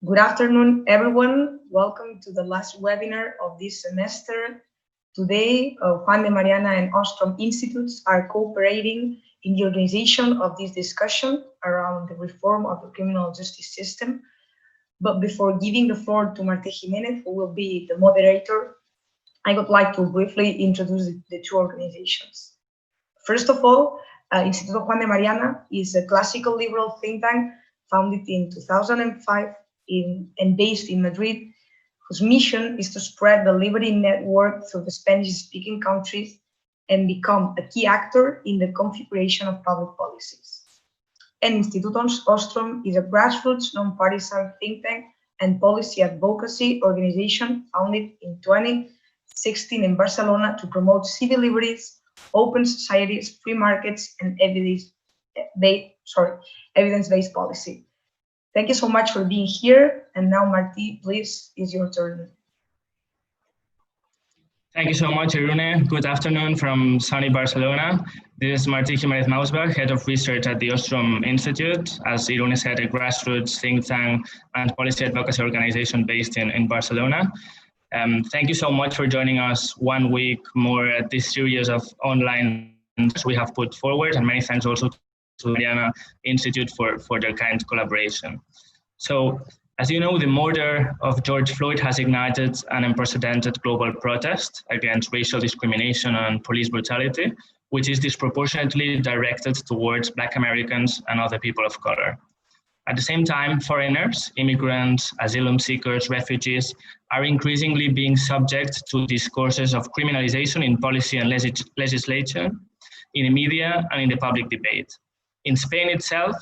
Good afternoon, everyone. Welcome to the last webinar of this semester. Today, Juan de Mariana and Ostrom institutes are cooperating in the organization of this discussion around the reform of the criminal justice system. But before giving the floor to Marta Jimenez, who will be the moderator, I would like to briefly introduce the two organizations. First of all, Instituto Juan de Mariana is a classical liberal think tank founded in 2005 and based in Madrid, whose mission is to spread the liberty network through the Spanish-speaking countries and become a key actor in the configuration of public policies. And Institut Ostrom is a grassroots, non-partisan think tank and policy advocacy organization founded in 2016 in Barcelona to promote civil liberties, open societies, free markets, and evidence-based policy. Thank you so much for being here. And now, Martí, please, it's your turn. Thank you so much, Irune. Good afternoon from sunny Barcelona. This is Martí Jimenez Mausbach, Head of Research at the Ostrom Institute. As Irune said, a grassroots think tank and policy advocacy organization based in Barcelona. Thank you so much for joining us 1 week more at this series of online we have put forward, and many thanks also to Mariana Institute for their kind collaboration. So, as you know, the murder of George Floyd has ignited an unprecedented global protest against racial discrimination and police brutality, which is disproportionately directed towards Black Americans and other people of color. At the same time, foreigners, immigrants, asylum seekers, refugees are increasingly being subject to discourses of criminalization in policy and legislation, in the media, and in the public debate. In Spain itself,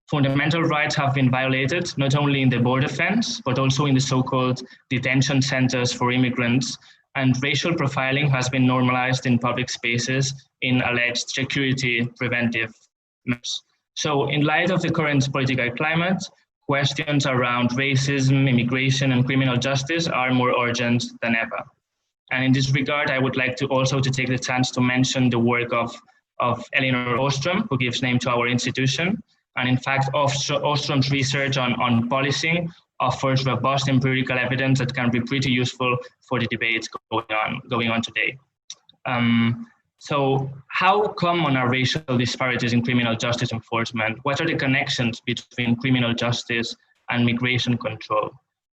fundamental rights have been violated, not only in the border fence, but also in the so-called detention centers for immigrants, and racial profiling has been normalized in public spaces in alleged security preventive measures. So in light of the current political climate, questions around racism, immigration, and criminal justice are more urgent than ever. And in this regard, I would like to also take the chance to mention the work of Elinor Ostrom, who gives name to our institution. And in fact, Ostrom's research on policing offers robust empirical evidence that can be pretty useful for the debates going on today. So how common are racial disparities in criminal justice enforcement? What are the connections between criminal justice and migration control?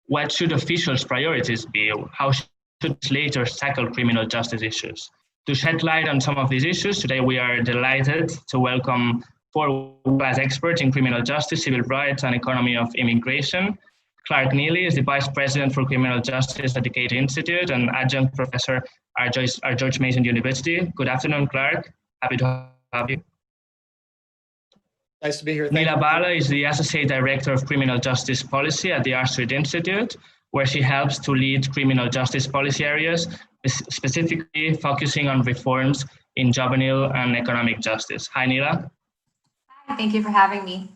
What should officials' priorities be? How should legislators tackle criminal justice issues? To shed light on some of these issues, today we are delighted to welcome 4 world-class experts in criminal justice, civil rights, and economy of immigration. Clark Neely is the Vice President for Criminal Justice at the Cato Institute and Adjunct Professor at George Mason University. Good afternoon, Clark. Happy to have you. Nice to be here. Neela Bala is the Associate Director of Criminal Justice Policy at the Institut Institute, where she helps to lead criminal justice policy areas, specifically focusing on reforms in juvenile and economic justice. Hi, Neela. Hi, thank you for having me.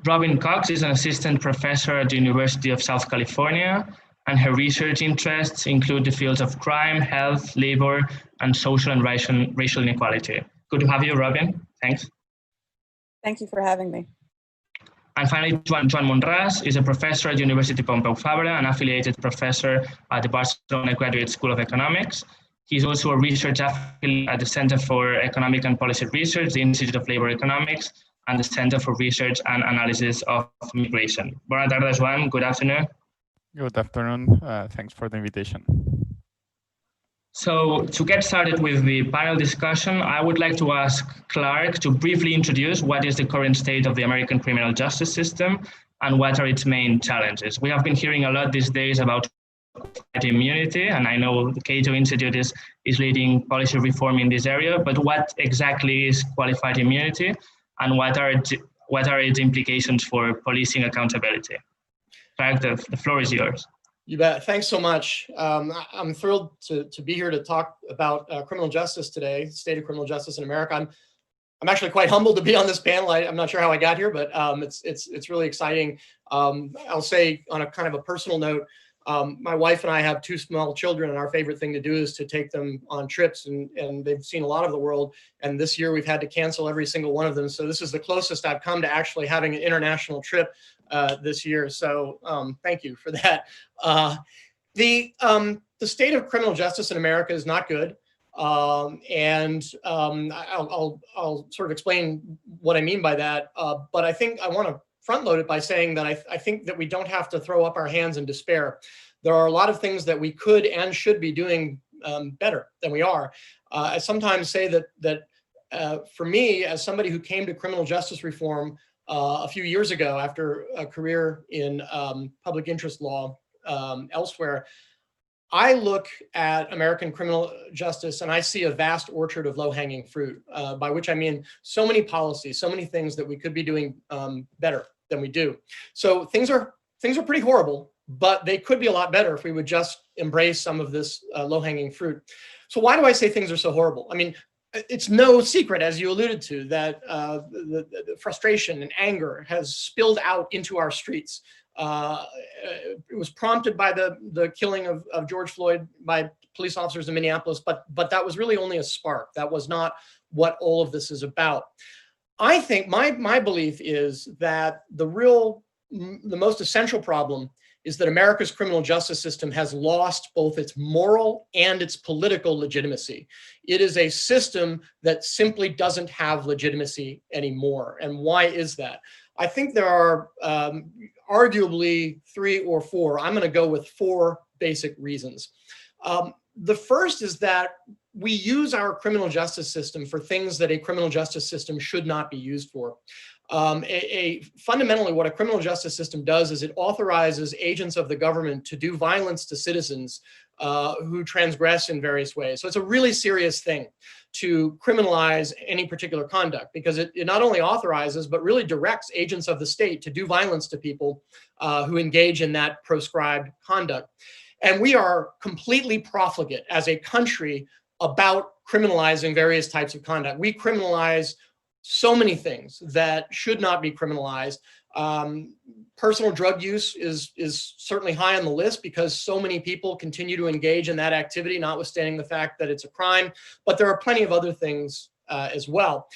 Robin Cox is an assistant professor at the University of South California, and her research interests include the fields of crime, health, labor, and social and racial inequality. Good to have you, Robin. Thanks. Thank you for having me. And finally, Joan Monràs is a professor at the University Pompeu Fabra, an affiliated professor at the Barcelona Graduate School of Economics. He's also a research affiliate at the Center for Economic and Policy Research, the Institute of Labor Economics, and the Center for Research and Analysis of Migration. Bona tarda, Joan. Good afternoon. Good afternoon. Thanks for the invitation. So to get started with the panel discussion, I would like to ask Clark to briefly introduce what is the current state of the American criminal justice system and what are its main challenges. We have been hearing a lot these days about immunity, and I know the Cato Institute is leading policy reform in this area, but what exactly is qualified immunity and what are its implications for policing accountability? Clark, the floor is yours. You bet. Thanks so much. I'm thrilled to be here to talk about criminal justice today, state of criminal justice in America. I'm actually quite humbled to be on this panel. I'm not sure how I got here, but it's really exciting. I'll say on a kind of a personal note, My wife and I have 2 small children, and our favorite thing to do is to take them on trips, and they've seen a lot of the world. And this year we've had to cancel every single one of them. So this is the closest I've come to actually having an international trip this year. So thank you for that. The state of criminal justice in America is not good. I'll sort of explain what I mean by that. But I think I want to front load it by saying that I think that we don't have to throw up our hands in despair. There are a lot of things that we could and should be doing better than we are. I sometimes say that for me, as somebody who came to criminal justice reform a few years ago after a career in public interest law elsewhere, I look at American criminal justice and I see a vast orchard of low-hanging fruit, by which I mean so many policies, so many things that we could be doing better than we do. So things are pretty horrible, but they could be a lot better if we would just embrace some of this low-hanging fruit. So why do I say things are so horrible? I mean, it's no secret, as you alluded to, that the frustration and anger has spilled out into our streets. It was prompted by the killing of George Floyd by police officers in Minneapolis, but that was really only a spark. That was not what all of this is about. I think my belief is that the most essential problem is that America's criminal justice system has lost both its moral and its political legitimacy. It is a system that simply doesn't have legitimacy anymore. And why is that? I think there are arguably 3 or 4. I'm going to go with 4 basic reasons. The first is that we use our criminal justice system for things that a criminal justice system should not be used for. Fundamentally, what a criminal justice system does is it authorizes agents of the government to do violence to citizens who transgress in various ways. So it's a really serious thing to criminalize any particular conduct, because it not only authorizes, but really directs agents of the state to do violence to people who engage in that proscribed conduct. And we are completely profligate as a country about criminalizing various types of conduct. We criminalize so many things that should not be criminalized. Personal drug use is certainly high on the list because so many people continue to engage in that activity, notwithstanding the fact that it's a crime, but there are plenty of other things as well.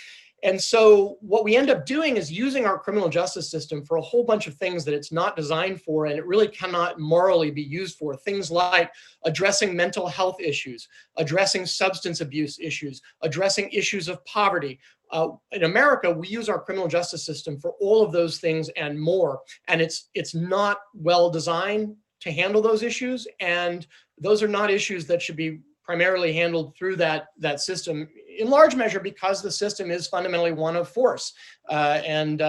And so what we end up doing is using our criminal justice system for a whole bunch of things that it's not designed for, and it really cannot morally be used for. Things like addressing mental health issues, addressing substance abuse issues, addressing issues of poverty. In America, we use our criminal justice system for all of those things and more, and it's not well designed to handle those issues, and those are not issues that should be primarily handled through that system, in large measure because the system is fundamentally one of force. And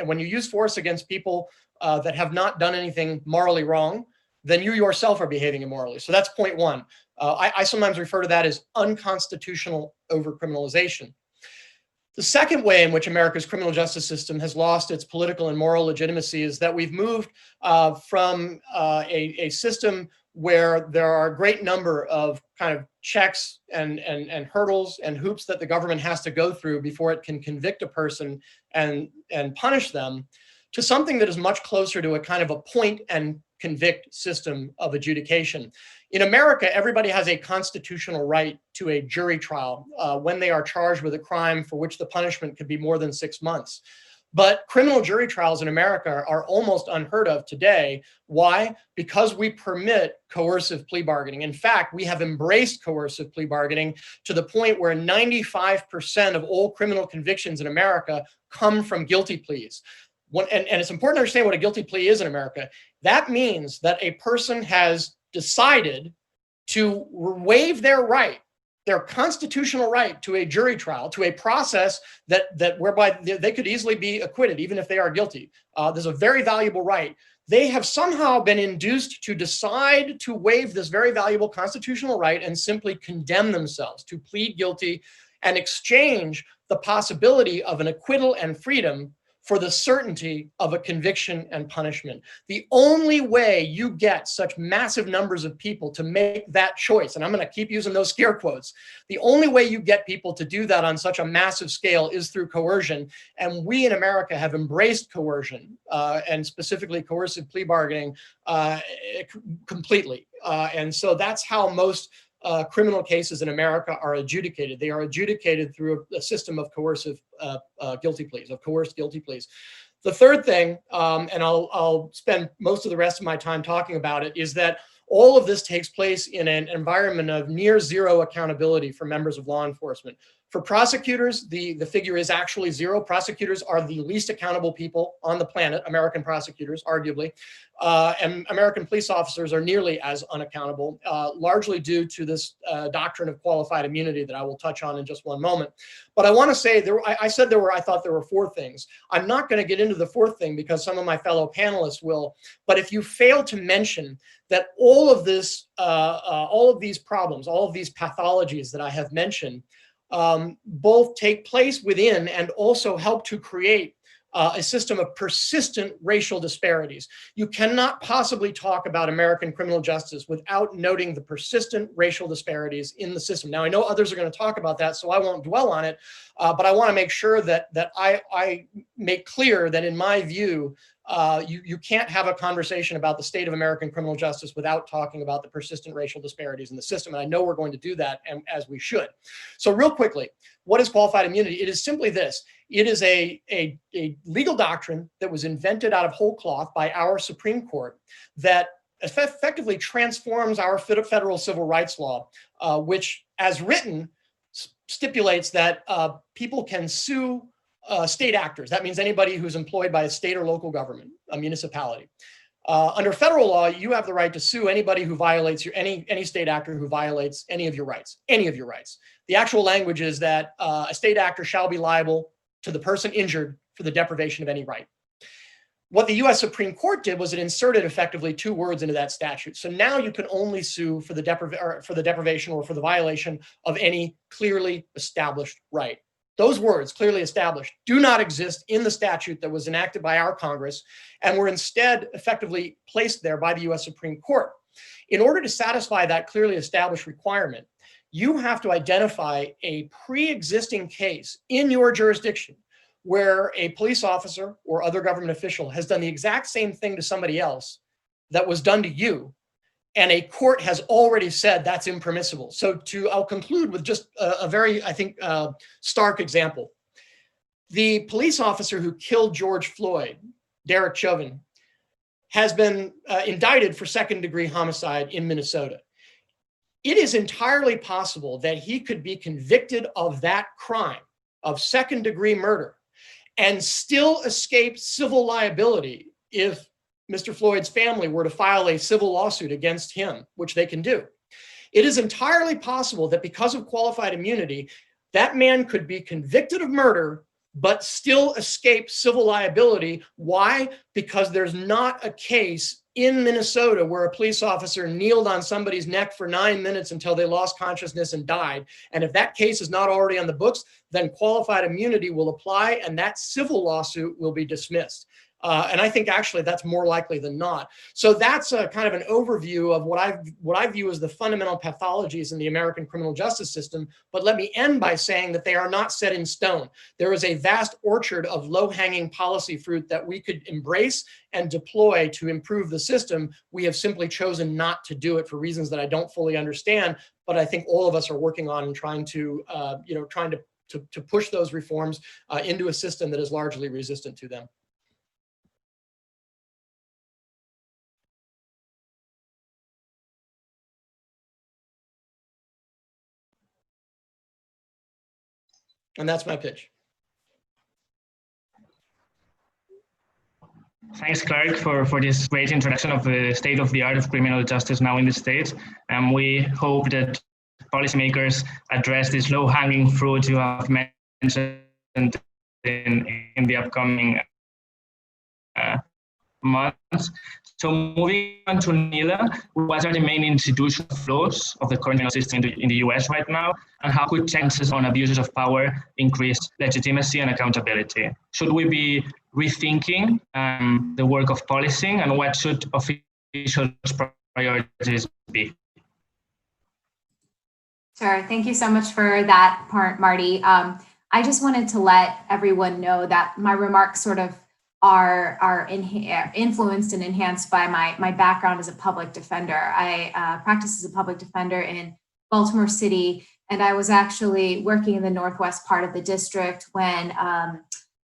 when you use force against people that have not done anything morally wrong, then you yourself are behaving immorally. So that's point one. I sometimes refer to that as unconstitutional overcriminalization. The second way in which America's criminal justice system has lost its political and moral legitimacy is that we've moved from a system where there are a great number of kind of checks and hurdles and hoops that the government has to go through before it can convict a person and punish them, to something that is much closer to a kind of a point and convict system of adjudication. In America, everybody has a constitutional right to a jury trial when they are charged with a crime for which the punishment could be more than 6 months. But criminal jury trials in America are almost unheard of today. Why? Because we permit coercive plea bargaining. In fact, we have embraced coercive plea bargaining to the point where 95% of all criminal convictions in America come from guilty pleas. And it's important to understand what a guilty plea is in America. That means that a person has decided to waive their right, their constitutional right to a jury trial, to a process that whereby they could easily be acquitted, even if they are guilty. There's a very valuable right. They have somehow been induced to decide to waive this very valuable constitutional right and simply condemn themselves to plead guilty and exchange the possibility of an acquittal and freedom for the certainty of a conviction and punishment. The only way you get such massive numbers of people to make that choice, and I'm going to keep using those scare quotes, the only way you get people to do that on such a massive scale is through coercion. And we in America have embraced coercion, and specifically coercive plea bargaining, completely. And so that's how most criminal cases in America are adjudicated. They are adjudicated through a system of coercive guilty pleas, of coerced guilty pleas. The third thing, and I'll spend most of the rest of my time talking about it, is that all of this takes place in an environment of near zero accountability for members of law enforcement. For prosecutors, the figure is actually zero. Prosecutors are the least accountable people on the planet, American prosecutors, arguably. And American police officers are nearly as unaccountable, largely due to this doctrine of qualified immunity that I will touch on in just one moment. But I want to say, I thought there were four things. I'm not going to get into the fourth thing because some of my fellow panelists will, but if you fail to mention that all of these problems, all of these pathologies that I have mentioned, both take place within and also help to create a system of persistent racial disparities. You cannot possibly talk about American criminal justice without noting the persistent racial disparities in the system. Now, I know others are going to talk about that, so I won't dwell on it, but I want to make sure that I make clear that in my view, you can't have a conversation about the state of American criminal justice without talking about the persistent racial disparities in the system. And I know we're going to do that, and as we should. So real quickly, what is qualified immunity? It is simply this. It is a legal doctrine that was invented out of whole cloth by our Supreme Court that effectively transforms our federal civil rights law, which as written stipulates that people can sue state actors. That means anybody who's employed by a state or local government, a municipality. Under federal law, you have the right to sue anybody who violates any state actor who violates any of your rights, The actual language is that a state actor shall be liable to the person injured for the deprivation of any right. What the US Supreme Court did was it inserted effectively two words into that statute. So now you can only sue for the deprivation or for the violation of any clearly established right. Those words, clearly established, do not exist in the statute that was enacted by our Congress and were instead effectively placed there by the US Supreme Court. In order to satisfy that clearly established requirement, you have to identify a pre-existing case in your jurisdiction where a police officer or other government official has done the exact same thing to somebody else that was done to you, and a court has already said that's impermissible. So I'll conclude with just a very, I think, stark example. The police officer who killed George Floyd, Derek Chauvin, has been indicted for second-degree homicide in Minnesota. It is entirely possible that he could be convicted of that crime, of second-degree murder, and still escape civil liability if Mr. Floyd's family were to file a civil lawsuit against him, which they can do. It is entirely possible that because of qualified immunity, that man could be convicted of murder, but still escape civil liability. Why? Because there's not a case in Minnesota where a police officer kneeled on somebody's neck for 9 minutes until they lost consciousness and died. And if that case is not already on the books, then qualified immunity will apply and that civil lawsuit will be dismissed. And I think actually that's more likely than not. So that's a kind of an overview of what I view as the fundamental pathologies in the American criminal justice system. But let me end by saying that they are not set in stone. There is a vast orchard of low-hanging policy fruit that we could embrace and deploy to improve the system. We have simply chosen not to do it for reasons that I don't fully understand. But I think all of us are working on and trying to push those reforms into a system that is largely resistant to them. And that's my pitch. Thanks, Clark, for this great introduction of the state of the art of criminal justice now in the state. And we hope that policymakers address this low-hanging fruit you have mentioned in the upcoming months. So moving on to Nila, what are the main institutional flaws of the criminal system in the US right now, and how could chances on abuses of power increase legitimacy and accountability? Should we be rethinking the work of policing, and what should officials' priorities be? Sure. Thank you so much for that part, Marty. I just wanted to let everyone know that my remarks sort of are influenced and enhanced by my background as a public defender. I practiced as a public defender in Baltimore City, and I was actually working in the northwest part of the district when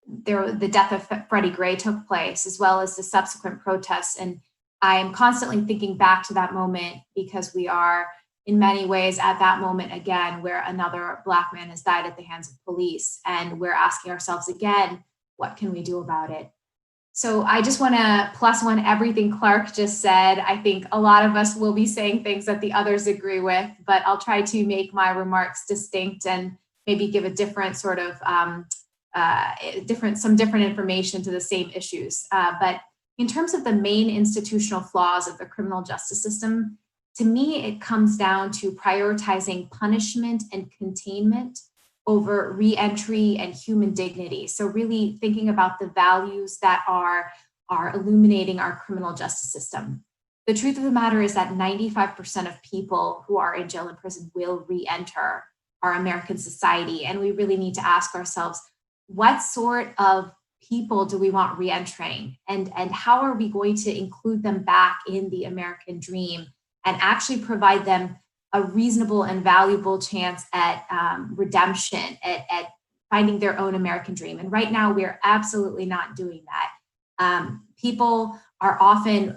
the death of Freddie Gray took place, as well as the subsequent protests. And I am constantly thinking back to that moment because we are, in many ways, at that moment again, where another Black man has died at the hands of police. And we're asking ourselves again, what can we do about it? So I just want to plus one everything Clark just said. I think a lot of us will be saying things that the others agree with, but I'll try to make my remarks distinct and maybe give a different sort of some different information to the same issues. But in terms of the main institutional flaws of the criminal justice system, to me, it comes down to prioritizing punishment and containment over re-entry and human dignity. So really thinking about the values that are illuminating our criminal justice system. The truth of the matter is that 95% of people who are in jail and prison will re-enter our American society. And we really need to ask ourselves, what sort of people do we want re-entering? And how are we going to include them back in the American dream and actually provide them a reasonable and valuable chance at redemption, at finding their own American dream? And right now, we're absolutely not doing that. People are often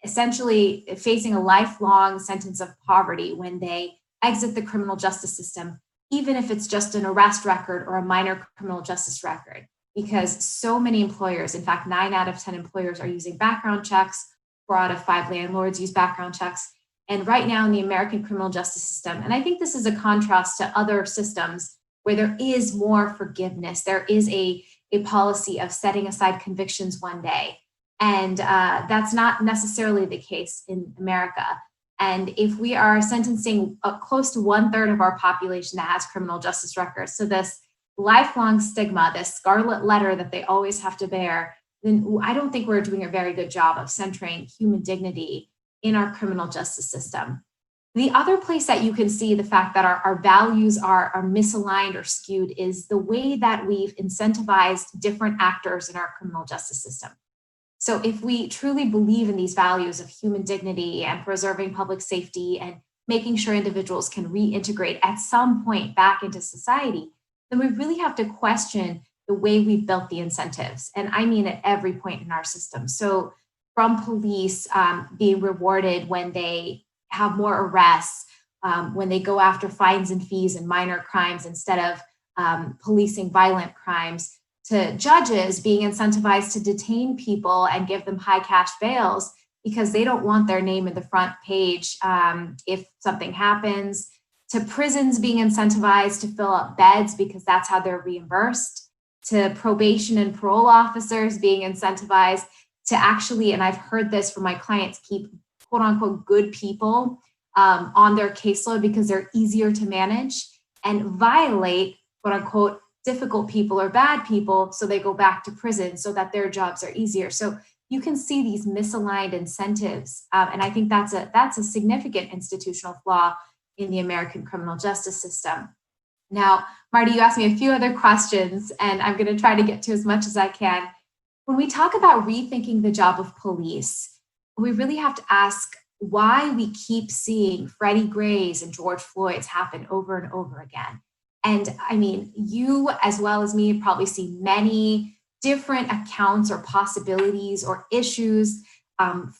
essentially facing a lifelong sentence of poverty when they exit the criminal justice system, even if it's just an arrest record or a minor criminal justice record, because so many employers, in fact, 9 out of 10 employers are using background checks, 4 out of 5 landlords use background checks. And right now in the American criminal justice system, and I think this is a contrast to other systems where there is more forgiveness, there is a policy of setting aside convictions one day. And that's not necessarily the case in America. And if we are sentencing close to 1/3 of our population that has criminal justice records, so this lifelong stigma, this scarlet letter that they always have to bear, then I don't think we're doing a very good job of centering human dignity in our criminal justice system. The other place that you can see the fact that our values are misaligned or skewed is the way that we've incentivized different actors in our criminal justice system. So if we truly believe in these values of human dignity and preserving public safety and making sure individuals can reintegrate at some point back into society, then we really have to question the way we've built the incentives. And I mean at every point in our system. So from police being rewarded when they have more arrests, when they go after fines and fees and minor crimes instead of policing violent crimes, to judges being incentivized to detain people and give them high cash bails because they don't want their name in the front page if something happens, to prisons being incentivized to fill up beds because that's how they're reimbursed, to probation and parole officers being incentivized to actually, and I've heard this from my clients, keep quote unquote good people on their caseload because they're easier to manage, and violate quote unquote difficult people or bad people so they go back to prison so that their jobs are easier. So you can see these misaligned incentives. And I think that's a significant institutional flaw in the American criminal justice system. Now, Marty, you asked me a few other questions, and I'm going to try to get to as much as I can. When we talk about rethinking the job of police, we really have to ask why we keep seeing Freddie Gray's and George Floyd's happen over and over again. And I mean, you as well as me probably see many different accounts or possibilities or issues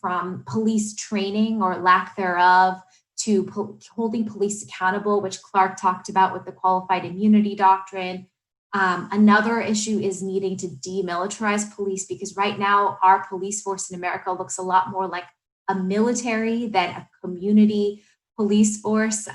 from police training or lack thereof to holding police accountable, which Clark talked about with the qualified immunity doctrine. Another issue is needing to demilitarize police, because right now our police force in America looks a lot more like a military than a community police force.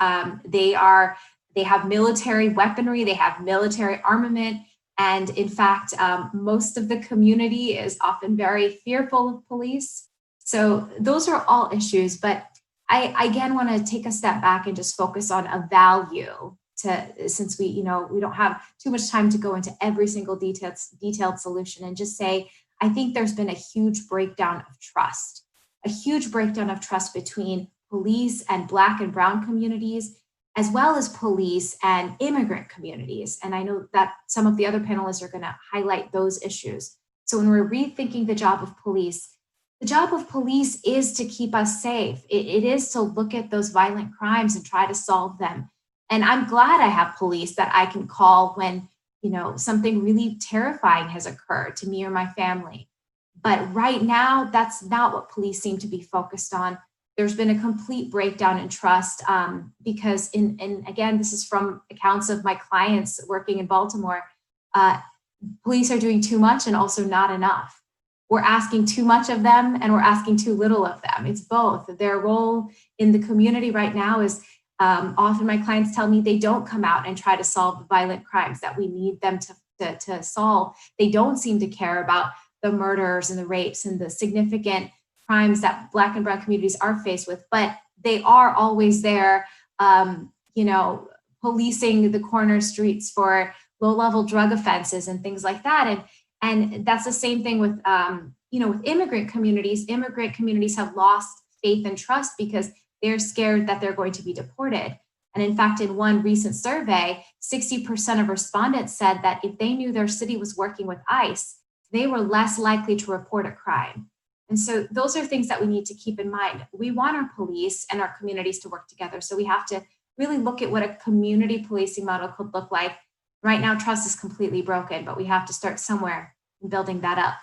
They have military weaponry, they have military armament, and in fact, most of the community is often very fearful of police. So those are all issues, but I again want to take a step back and just focus on a value since we don't have too much time to go into every single detailed solution, and just say, I think there's been a huge breakdown of trust, between police and Black and brown communities, as well as police and immigrant communities. And I know that some of the other panelists are going to highlight those issues. So when we're rethinking the job of police is to keep us safe. It is to look at those violent crimes and try to solve them. And I'm glad I have police that I can call when, something really terrifying has occurred to me or my family. But right now, that's not what police seem to be focused on. There's been a complete breakdown in trust because again, this is from accounts of my clients working in Baltimore, police are doing too much and also not enough. We're asking too much of them and we're asking too little of them. It's both. Their role in the community right now is often my clients tell me they don't come out and try to solve the violent crimes that we need them to solve. They don't seem to care about the murders and the rapes and the significant crimes that Black and brown communities are faced with, but they are always there, policing the corner streets for low-level drug offenses and things like that. And that's the same thing with, with immigrant communities. Immigrant communities have lost faith and trust because they're scared that they're going to be deported. And in fact, in one recent survey, 60% of respondents said that if they knew their city was working with ICE, they were less likely to report a crime. And so those are things that we need to keep in mind. We want our police and our communities to work together. So we have to really look at what a community policing model could look like. Right now, trust is completely broken, but we have to start somewhere in building that up.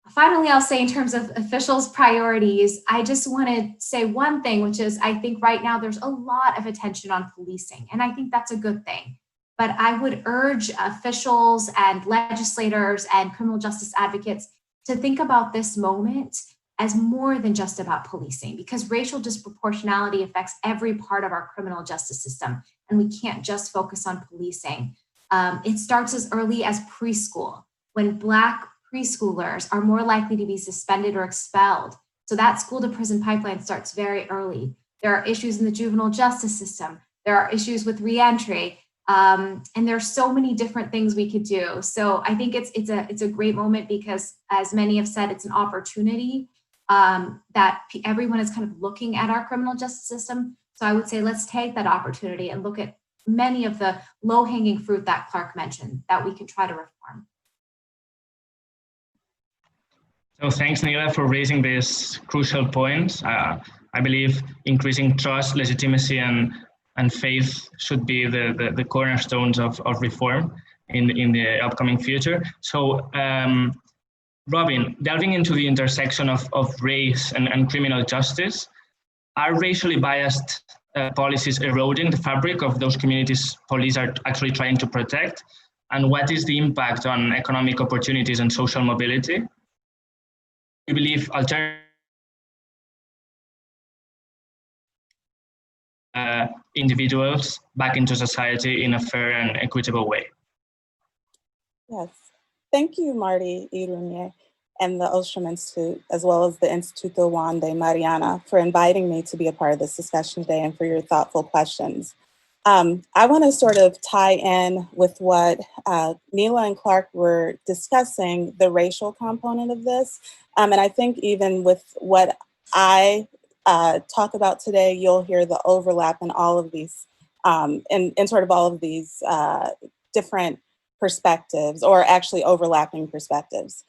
Finally, I'll say in terms of officials' priorities, I just want to say one thing, which is I think right now there's a lot of attention on policing, and I think that's a good thing. But I would urge officials and legislators and criminal justice advocates to think about this moment as more than just about policing, because racial disproportionality affects every part of our criminal justice system, and we can't just focus on policing. It starts as early as preschool, when Black preschoolers are more likely to be suspended or expelled. So that school to prison pipeline starts very early. There are issues in the juvenile justice system. There are issues with reentry. And there's so many different things we could do. So I think it's a great moment because, as many have said, it's an opportunity that everyone is kind of looking at our criminal justice system. So I would say let's take that opportunity and look at many of the low-hanging fruit that Clark mentioned that we can try to reform. So thanks, Neela, for raising this crucial point. I believe increasing trust, legitimacy, and faith should be the cornerstones of reform in the upcoming future. So, Robin, delving into the intersection of race and criminal justice, are racially biased policies eroding the fabric of those communities police are actually trying to protect? And what is the impact on economic opportunities and social mobility? We believe alternative individuals back into society in a fair and equitable way. Yes, thank you, Marty Irunye and the Ostrom Institute, as well as the Institut de Mariana, for inviting me to be a part of this discussion today and for your thoughtful questions. I want to sort of tie in with what Neela and Clark were discussing, the racial component of this. And I think even with what I talk about today, you'll hear the overlap in all of these, in sort of all of these different perspectives, or actually overlapping perspectives.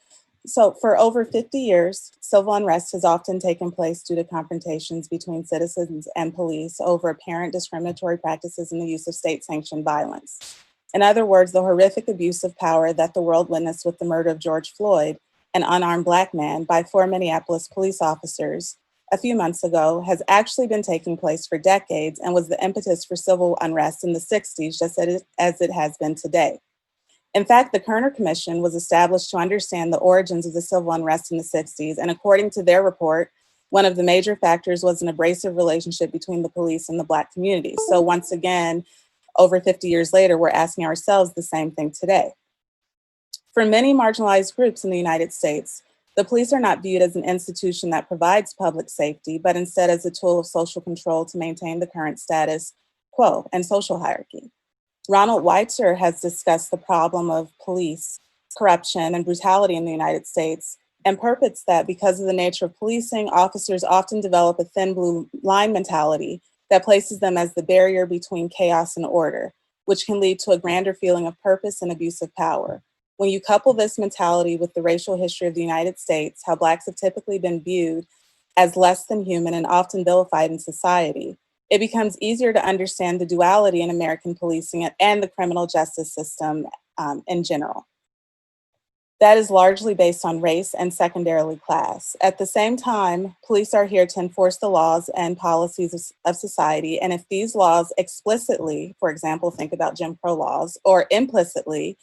So for over 50 years, civil unrest has often taken place due to confrontations between citizens and police over apparent discriminatory practices and the use of state-sanctioned violence. In other words, the horrific abuse of power that the world witnessed with the murder of George Floyd, an unarmed Black man, by 4 Minneapolis police officers a few months ago has actually been taking place for decades and was the impetus for civil unrest in the 60s, just as it has been today. In fact, the Kerner Commission was established to understand the origins of the civil unrest in the 60s, and according to their report, one of the major factors was an abrasive relationship between the police and the Black community. So once again, over 50 years later, we're asking ourselves the same thing today. For many marginalized groups in the United States, the police are not viewed as an institution that provides public safety, but instead as a tool of social control to maintain the current status quo and social hierarchy. Ronald Weitzer has discussed the problem of police corruption and brutality in the United States and purports that because of the nature of policing, officers often develop a thin blue line mentality that places them as the barrier between chaos and order, which can lead to a grander feeling of purpose and abuse of power. When you couple this mentality with the racial history of the United States, how Blacks have typically been viewed as less than human and often vilified in society, it becomes easier to understand the duality in American policing and the criminal justice system in general. That is largely based on race and secondarily class. At the same time, police are here to enforce the laws and policies of society. And if these laws explicitly, for example, think about Jim Crow laws, or implicitly,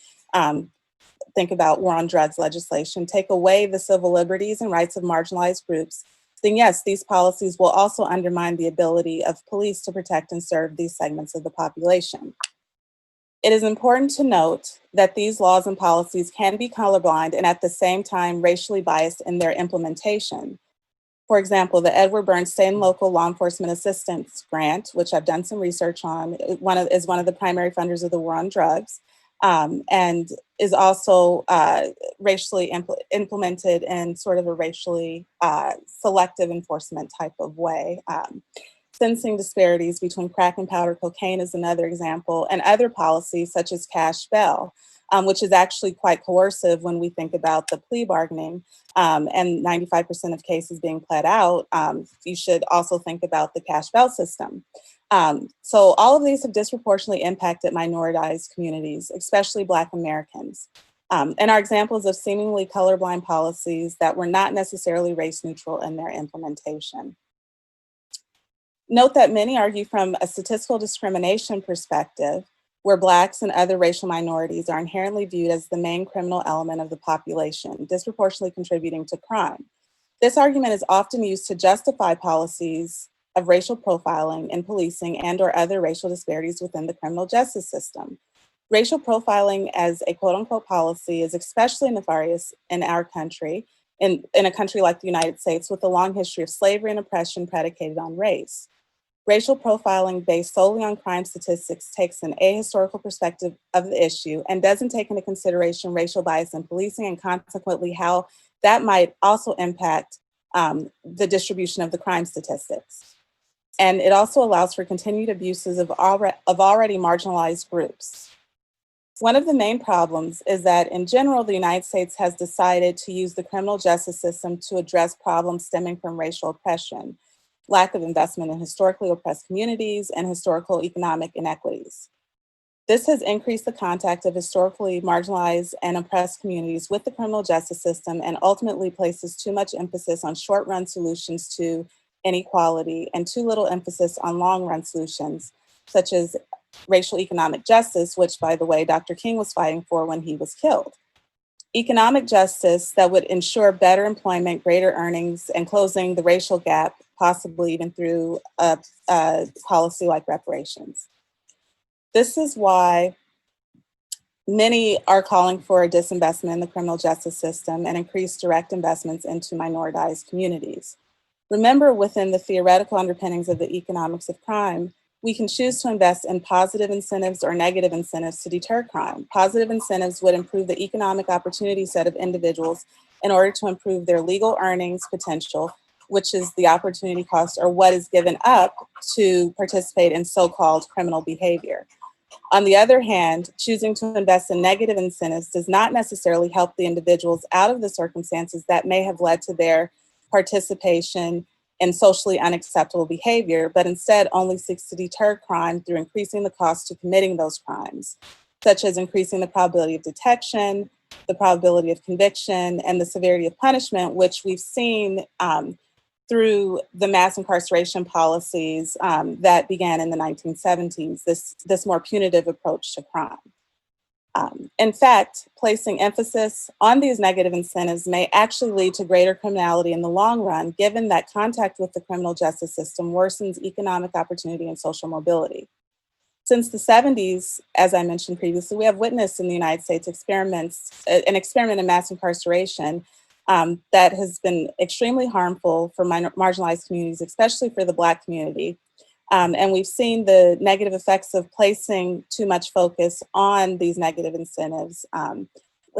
think about war on drugs legislation, take away the civil liberties and rights of marginalized groups, then yes, these policies will also undermine the ability of police to protect and serve these segments of the population. It is important to note that these laws and policies can be colorblind and at the same time racially biased in their implementation. For example, the Edward Burns State and Local Law Enforcement Assistance Grant, which I've done some research on, is one of the primary funders of the war on drugs, and is also racially implemented in sort of a racially selective enforcement type of way. Sentencing disparities between crack and powder cocaine is another example, and other policies such as cash bail, which is actually quite coercive when we think about the plea bargaining and 95% of cases being pled out. You should also think about the cash bail system. So all of these have disproportionately impacted minoritized communities, especially Black Americans, and are examples of seemingly colorblind policies that were not necessarily race neutral in their implementation. Note that many argue from a statistical discrimination perspective, where Blacks and other racial minorities are inherently viewed as the main criminal element of the population, disproportionately contributing to crime. This argument is often used to justify policies of racial profiling in policing and or other racial disparities within the criminal justice system. Racial profiling as a quote unquote policy is especially nefarious in our country, in a country like the United States with a long history of slavery and oppression predicated on race. Racial profiling based solely on crime statistics takes an ahistorical perspective of the issue and doesn't take into consideration racial bias in policing and consequently how that might also impact the distribution of the crime statistics. And it also allows for continued abuses of already marginalized groups. One of the main problems is that in general, the United States has decided to use the criminal justice system to address problems stemming from racial oppression, lack of investment in historically oppressed communities, and historical economic inequities. This has increased the contact of historically marginalized and oppressed communities with the criminal justice system and ultimately places too much emphasis on short-run solutions to inequality and too little emphasis on long-run solutions, such as racial economic justice, which, by the way, Dr. King was fighting for when he was killed. Economic justice that would ensure better employment, greater earnings, and closing the racial gap, possibly even through a policy like reparations. This is why many are calling for a disinvestment in the criminal justice system and increased direct investments into minoritized communities. Remember, within the theoretical underpinnings of the economics of crime, we can choose to invest in positive incentives or negative incentives to deter crime. Positive incentives would improve the economic opportunity set of individuals in order to improve their legal earnings potential, which is the opportunity cost or what is given up to participate in so-called criminal behavior. On the other hand, choosing to invest in negative incentives does not necessarily help the individuals out of the circumstances that may have led to their participation in socially unacceptable behavior, but instead only seeks to deter crime through increasing the cost to committing those crimes, such as increasing the probability of detection, the probability of conviction, and the severity of punishment, which we've seen through the mass incarceration policies that began in the 1970s, this more punitive approach to crime. In fact, placing emphasis on these negative incentives may actually lead to greater criminality in the long run, given that contact with the criminal justice system worsens economic opportunity and social mobility. Since the 70s, as I mentioned previously, we have witnessed in the United States an experiment in mass incarceration that has been extremely harmful for marginalized communities, especially for the Black community. And we've seen the negative effects of placing too much focus on these negative incentives,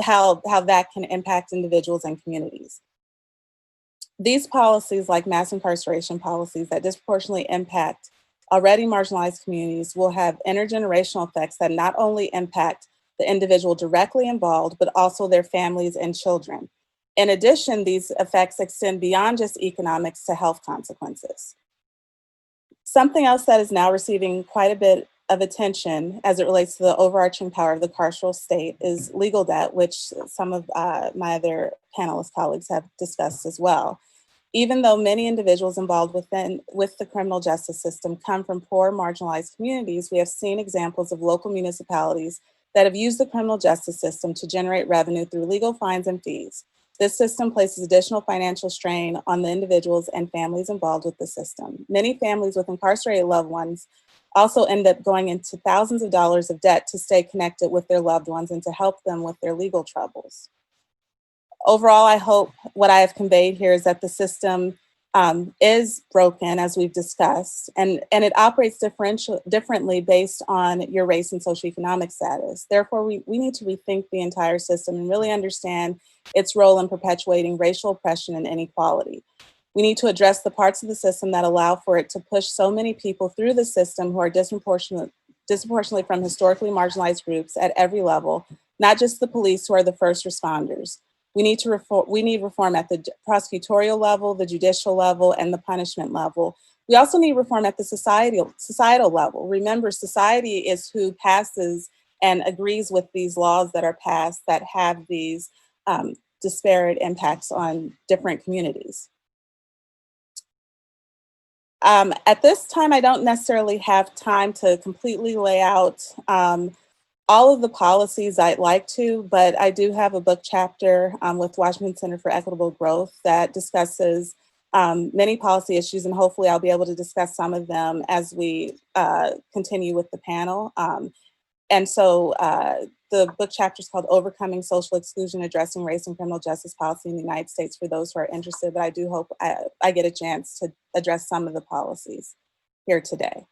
how that can impact individuals and communities. These policies, like mass incarceration policies that disproportionately impact already marginalized communities, will have intergenerational effects that not only impact the individual directly involved, but also their families and children. In addition, these effects extend beyond just economics to health consequences. Something else that is now receiving quite a bit of attention as it relates to the overarching power of the carceral state is legal debt, which some of my other panelist colleagues have discussed as well. Even though many individuals involved with the criminal justice system come from poor, marginalized communities, we have seen examples of local municipalities that have used the criminal justice system to generate revenue through legal fines and fees. This system places additional financial strain on the individuals and families involved with the system. Many families with incarcerated loved ones also end up going into thousands of dollars of debt to stay connected with their loved ones and to help them with their legal troubles. Overall, I hope what I have conveyed here is that the system is broken, as we've discussed, and it operates differently based on your race and socioeconomic status. Therefore, we need to rethink the entire system and really understand its role in perpetuating racial oppression and inequality. We need to address the parts of the system that allow for it to push so many people through the system who are disproportionately from historically marginalized groups at every level, not just the police who are the first responders. We need reform at the prosecutorial level, the judicial level, and the punishment level. We also need reform at the societal level. Remember, society is who passes and agrees with these laws that are passed that have these disparate impacts on different communities. At this time, I don't necessarily have time to completely lay out all of the policies I'd like to, but I do have a book chapter with Washington Center for Equitable Growth that discusses many policy issues, and hopefully I'll be able to discuss some of them as we continue with the panel. And so the book chapter is called Overcoming Social Exclusion, Addressing Race and Criminal Justice Policy in the United States for those who are interested, but I do hope I get a chance to address some of the policies here today.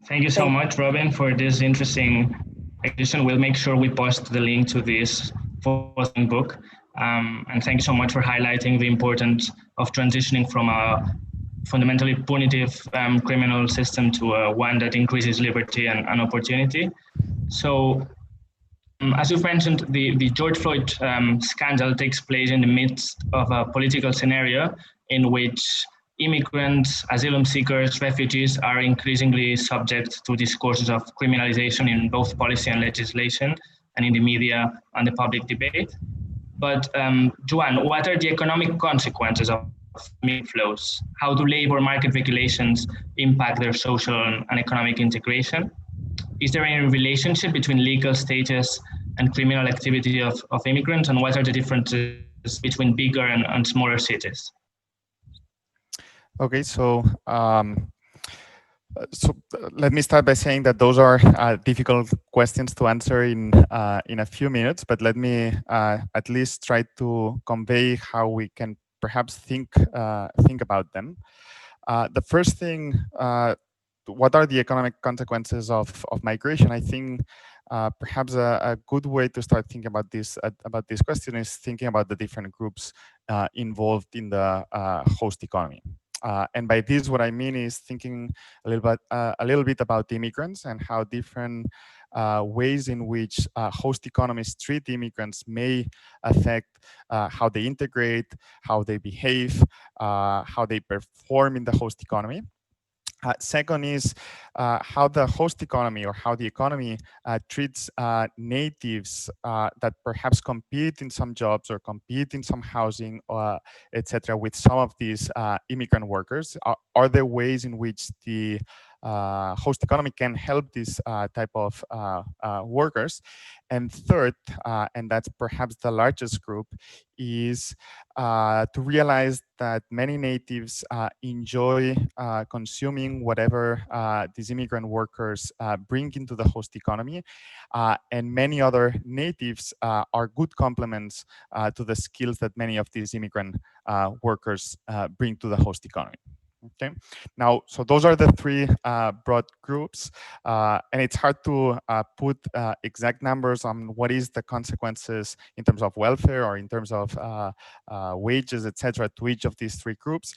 Thank you so much, Robin, for this interesting edition. We'll make sure we post the link to this forthcoming book. And thank you so much for highlighting the importance of transitioning from a fundamentally punitive criminal system to one that increases liberty and opportunity. So, as you've mentioned, the George Floyd scandal takes place in the midst of a political scenario in which immigrants, asylum seekers, refugees are increasingly subject to discourses of criminalization in both policy and legislation, and in the media and the public debate. But Joanne, what are the economic consequences of immigration flows? How do labor market regulations impact their social and economic integration? Is there any relationship between legal status and criminal activity of immigrants, and what are the differences between bigger and smaller cities? Okay, so let me start by saying that those are difficult questions to answer in a few minutes, but let me at least try to convey how we can perhaps think about them. The first thing, what are the economic consequences of migration? I think perhaps a good way to start thinking about this question is thinking about the different groups involved in the host economy. And by this, what I mean is thinking a little bit about the immigrants and how different ways in which host economies treat immigrants may affect how they integrate, how they behave, how they perform in the host economy. Second is how the host economy or how the economy treats natives that perhaps compete in some jobs or compete in some housing, etc., with some of these immigrant workers. Are there ways in which the host economy can help this type of workers? And third, and that's perhaps the largest group, is to realize that many natives enjoy consuming whatever these immigrant workers bring into the host economy, and many other natives are good complements to the skills that many of these immigrant workers bring to the host economy. Okay, now, so those are the three broad groups, and it's hard to put exact numbers on what is the consequences in terms of welfare or in terms of wages, etc., to each of these three groups.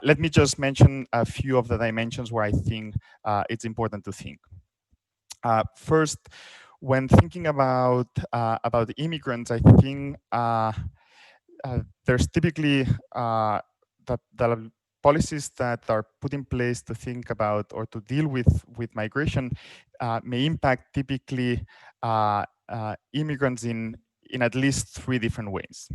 Let me just mention a few of the dimensions where I think it's important to think. First, when thinking about immigrants, I think there's typically the policies that are put in place to think about or to deal with migration may impact typically immigrants in at least three different ways.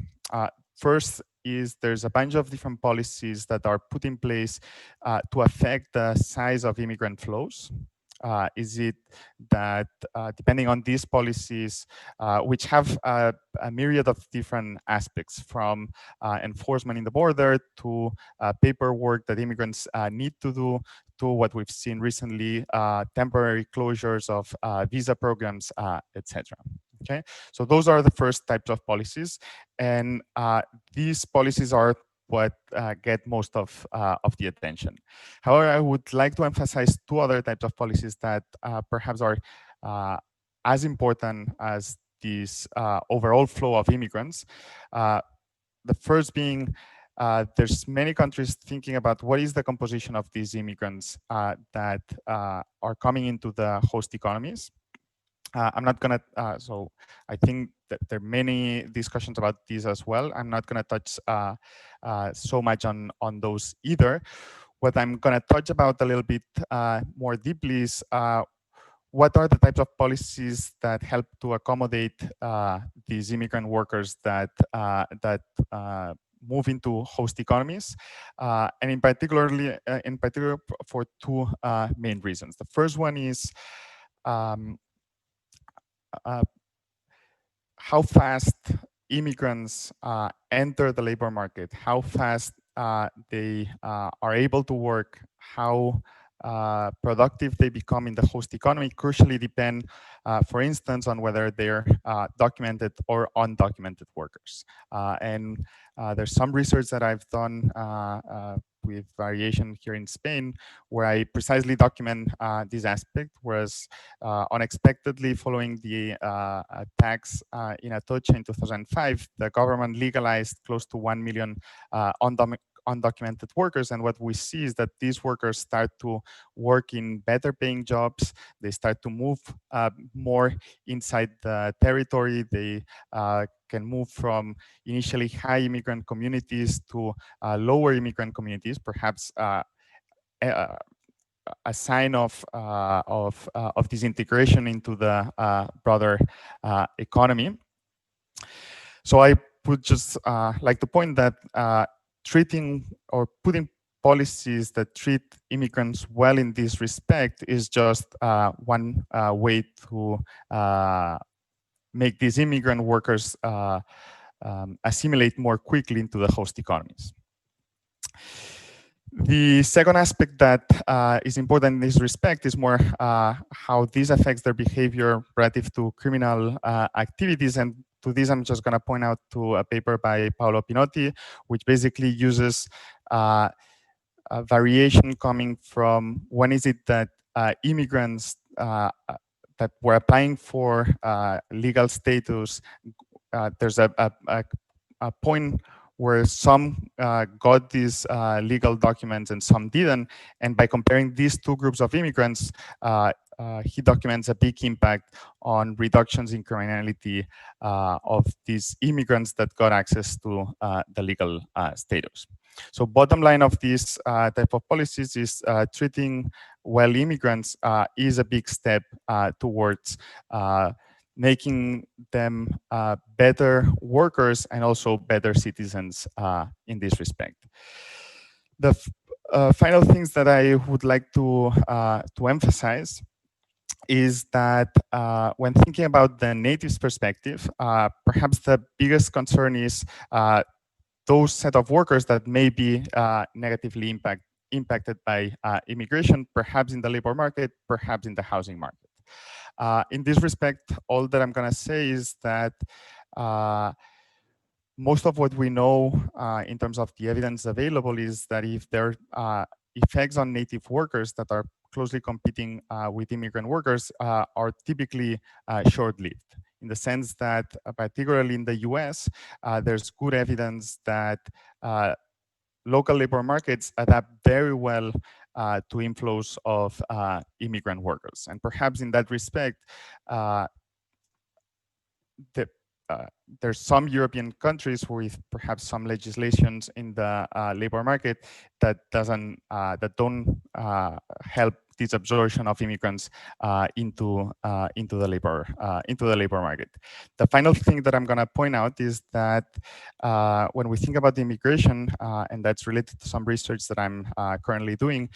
First is there's a bunch of different policies that are put in place to affect the size of immigrant flows. Is it that depending on these policies, which have a myriad of different aspects, from enforcement in the border to paperwork that immigrants need to do, to what we've seen recently, temporary closures of visa programs, etc. Okay, so those are the first types of policies, and these policies are what get most of the attention. However, I would like to emphasize two other types of policies that perhaps are as important as this overall flow of immigrants. The first being, there's many countries thinking about what is the composition of these immigrants that are coming into the host economies. I'm not gonna, so I think that there are many discussions about these as well. I'm not gonna touch so much on those either. What I'm gonna touch about a little bit more deeply is what are the types of policies that help to accommodate these immigrant workers that move into host economies, and in particular for two main reasons. The first one is how fast immigrants enter the labor market, how fast they are able to work, how productive they become in the host economy crucially depend, for instance, on whether they're documented or undocumented workers. And there's some research that I've done with variation here in Spain, where I precisely document this aspect, whereas unexpectedly following the attacks in Atocha in 2005, the government legalized close to 1 million undocumented workers. And what we see is that these workers start to work in better paying jobs. They start to move more inside the territory. They can move from initially high immigrant communities to lower immigrant communities, perhaps a sign of disintegration into the broader economy. So I would just like to point that treating or putting policies that treat immigrants well in this respect is just one way to make these immigrant workers assimilate more quickly into the host economies. The second aspect that is important in this respect is more how this affects their behavior relative to criminal activities. And to this, I'm just going to point out to a paper by Paolo Pinotti, which basically uses a variation coming from when is it that immigrants that were applying for legal status, there's a point where some got these legal documents and some didn't. And by comparing these two groups of immigrants, he documents a big impact on reductions in criminality of these immigrants that got access to the legal status. So bottom line of this type of policies is treating well immigrants is a big step towards making them better workers and also better citizens in this respect. The final things that I would like to emphasize is that when thinking about the natives' perspective, perhaps the biggest concern is those set of workers that may be negatively impacted by immigration, perhaps in the labor market, perhaps in the housing market. In this respect, all that I'm going to say is that most of what we know in terms of the evidence available is that if there effects on native workers that are closely competing with immigrant workers are typically short-lived, in the sense that, particularly in the US, there's good evidence that local labor markets adapt very well to inflows of immigrant workers. And perhaps in that respect, there's some European countries with perhaps some legislations in the labor market that don't help this absorption of immigrants into the labor market. The final thing that I'm going to point out is that when we think about the immigration, and that's related to some research that I'm currently doing,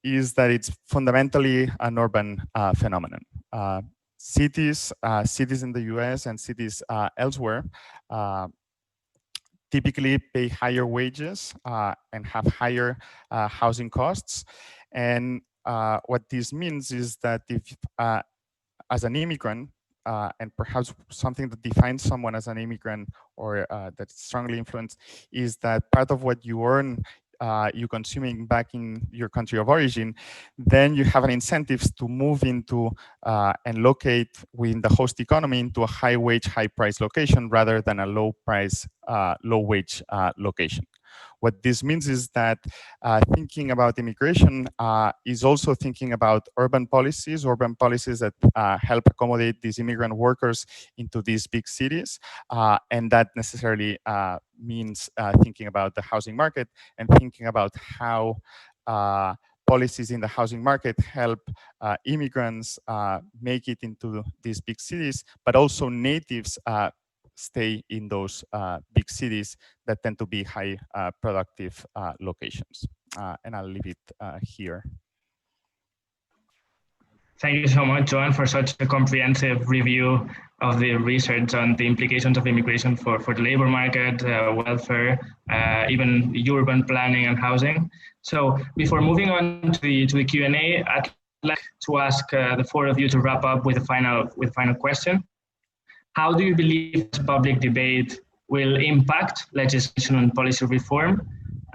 is that it's fundamentally an urban phenomenon. Cities in the US and cities elsewhere typically pay higher wages and have higher housing costs. And what this means is that if, as an immigrant, and perhaps something that defines someone as an immigrant or that's strongly influenced, is that part of what you earn you consuming back in your country of origin, then you have an incentive to move into and locate within the host economy into a high wage, high price location rather than a low price, low wage location. What this means is that thinking about immigration is also thinking about urban policies that help accommodate these immigrant workers into these big cities. And that necessarily means thinking about the housing market and thinking about how policies in the housing market help immigrants make it into these big cities, but also natives stay in those big cities that tend to be high productive locations. And I'll leave it here. Thank you so much, Joan, for such a comprehensive review of the research on the implications of immigration for the labor market, welfare, even urban planning and housing. So before moving on to the Q&A, I'd like to ask the four of you to wrap up with a final question. How do you believe this public debate will impact legislation and policy reform?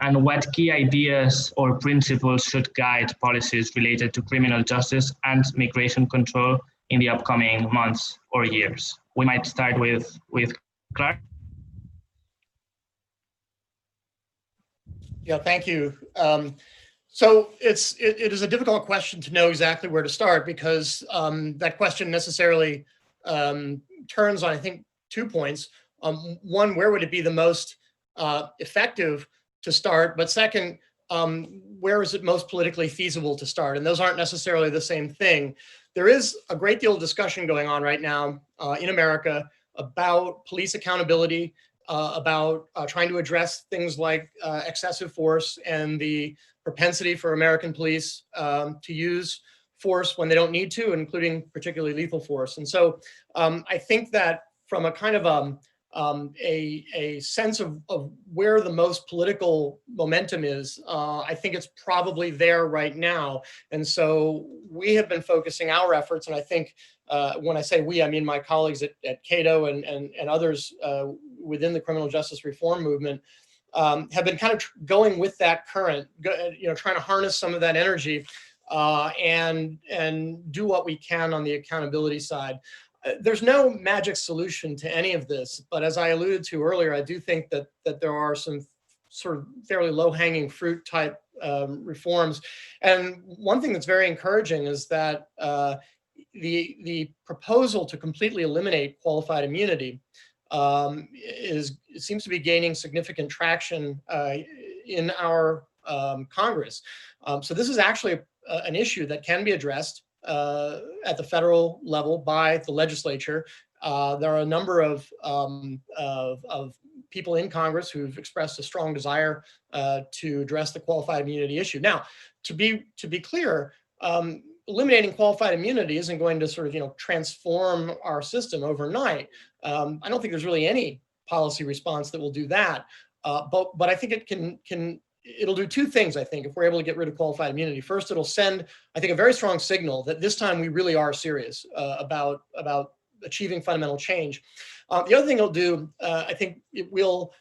And what key ideas or principles should guide policies related to criminal justice and migration control in the upcoming months or years? We might start with Clark. Yeah, thank you. So it is a difficult question to know exactly where to start, because that question necessarily turns on, I think, 2 points. One, where would it be the most effective to start? But second, where is it most politically feasible to start? And those aren't necessarily the same thing. There is a great deal of discussion going on right now in America about police accountability, about trying to address things like excessive force and the propensity for American police to use force when they don't need to, including particularly lethal force. And so I think that from a kind of a sense of where the most political momentum is, I think it's probably there right now. And so we have been focusing our efforts, and I think when I say we, I mean my colleagues at Cato and others within the criminal justice reform movement, have been kind of going with that current, trying to harness some of that energy and do what we can on the accountability side. There's no magic solution to any of this, but as I alluded to earlier, I do think that there are some sort of fairly low-hanging fruit type reforms. And one thing that's very encouraging is that the proposal to completely eliminate qualified immunity seems to be gaining significant traction in our Congress. So this is actually an issue that can be addressed at the federal level by the legislature. There are a number of people in Congress who've expressed a strong desire to address the qualified immunity issue. Now, to be clear, eliminating qualified immunity isn't going to sort of transform our system overnight. I don't think there's really any policy response that will do that. But I think it'll do two things, I think, if we're able to get rid of qualified immunity. First, it'll send, I think, a very strong signal that this time we really are serious about achieving fundamental change. The other thing it'll do, I think it will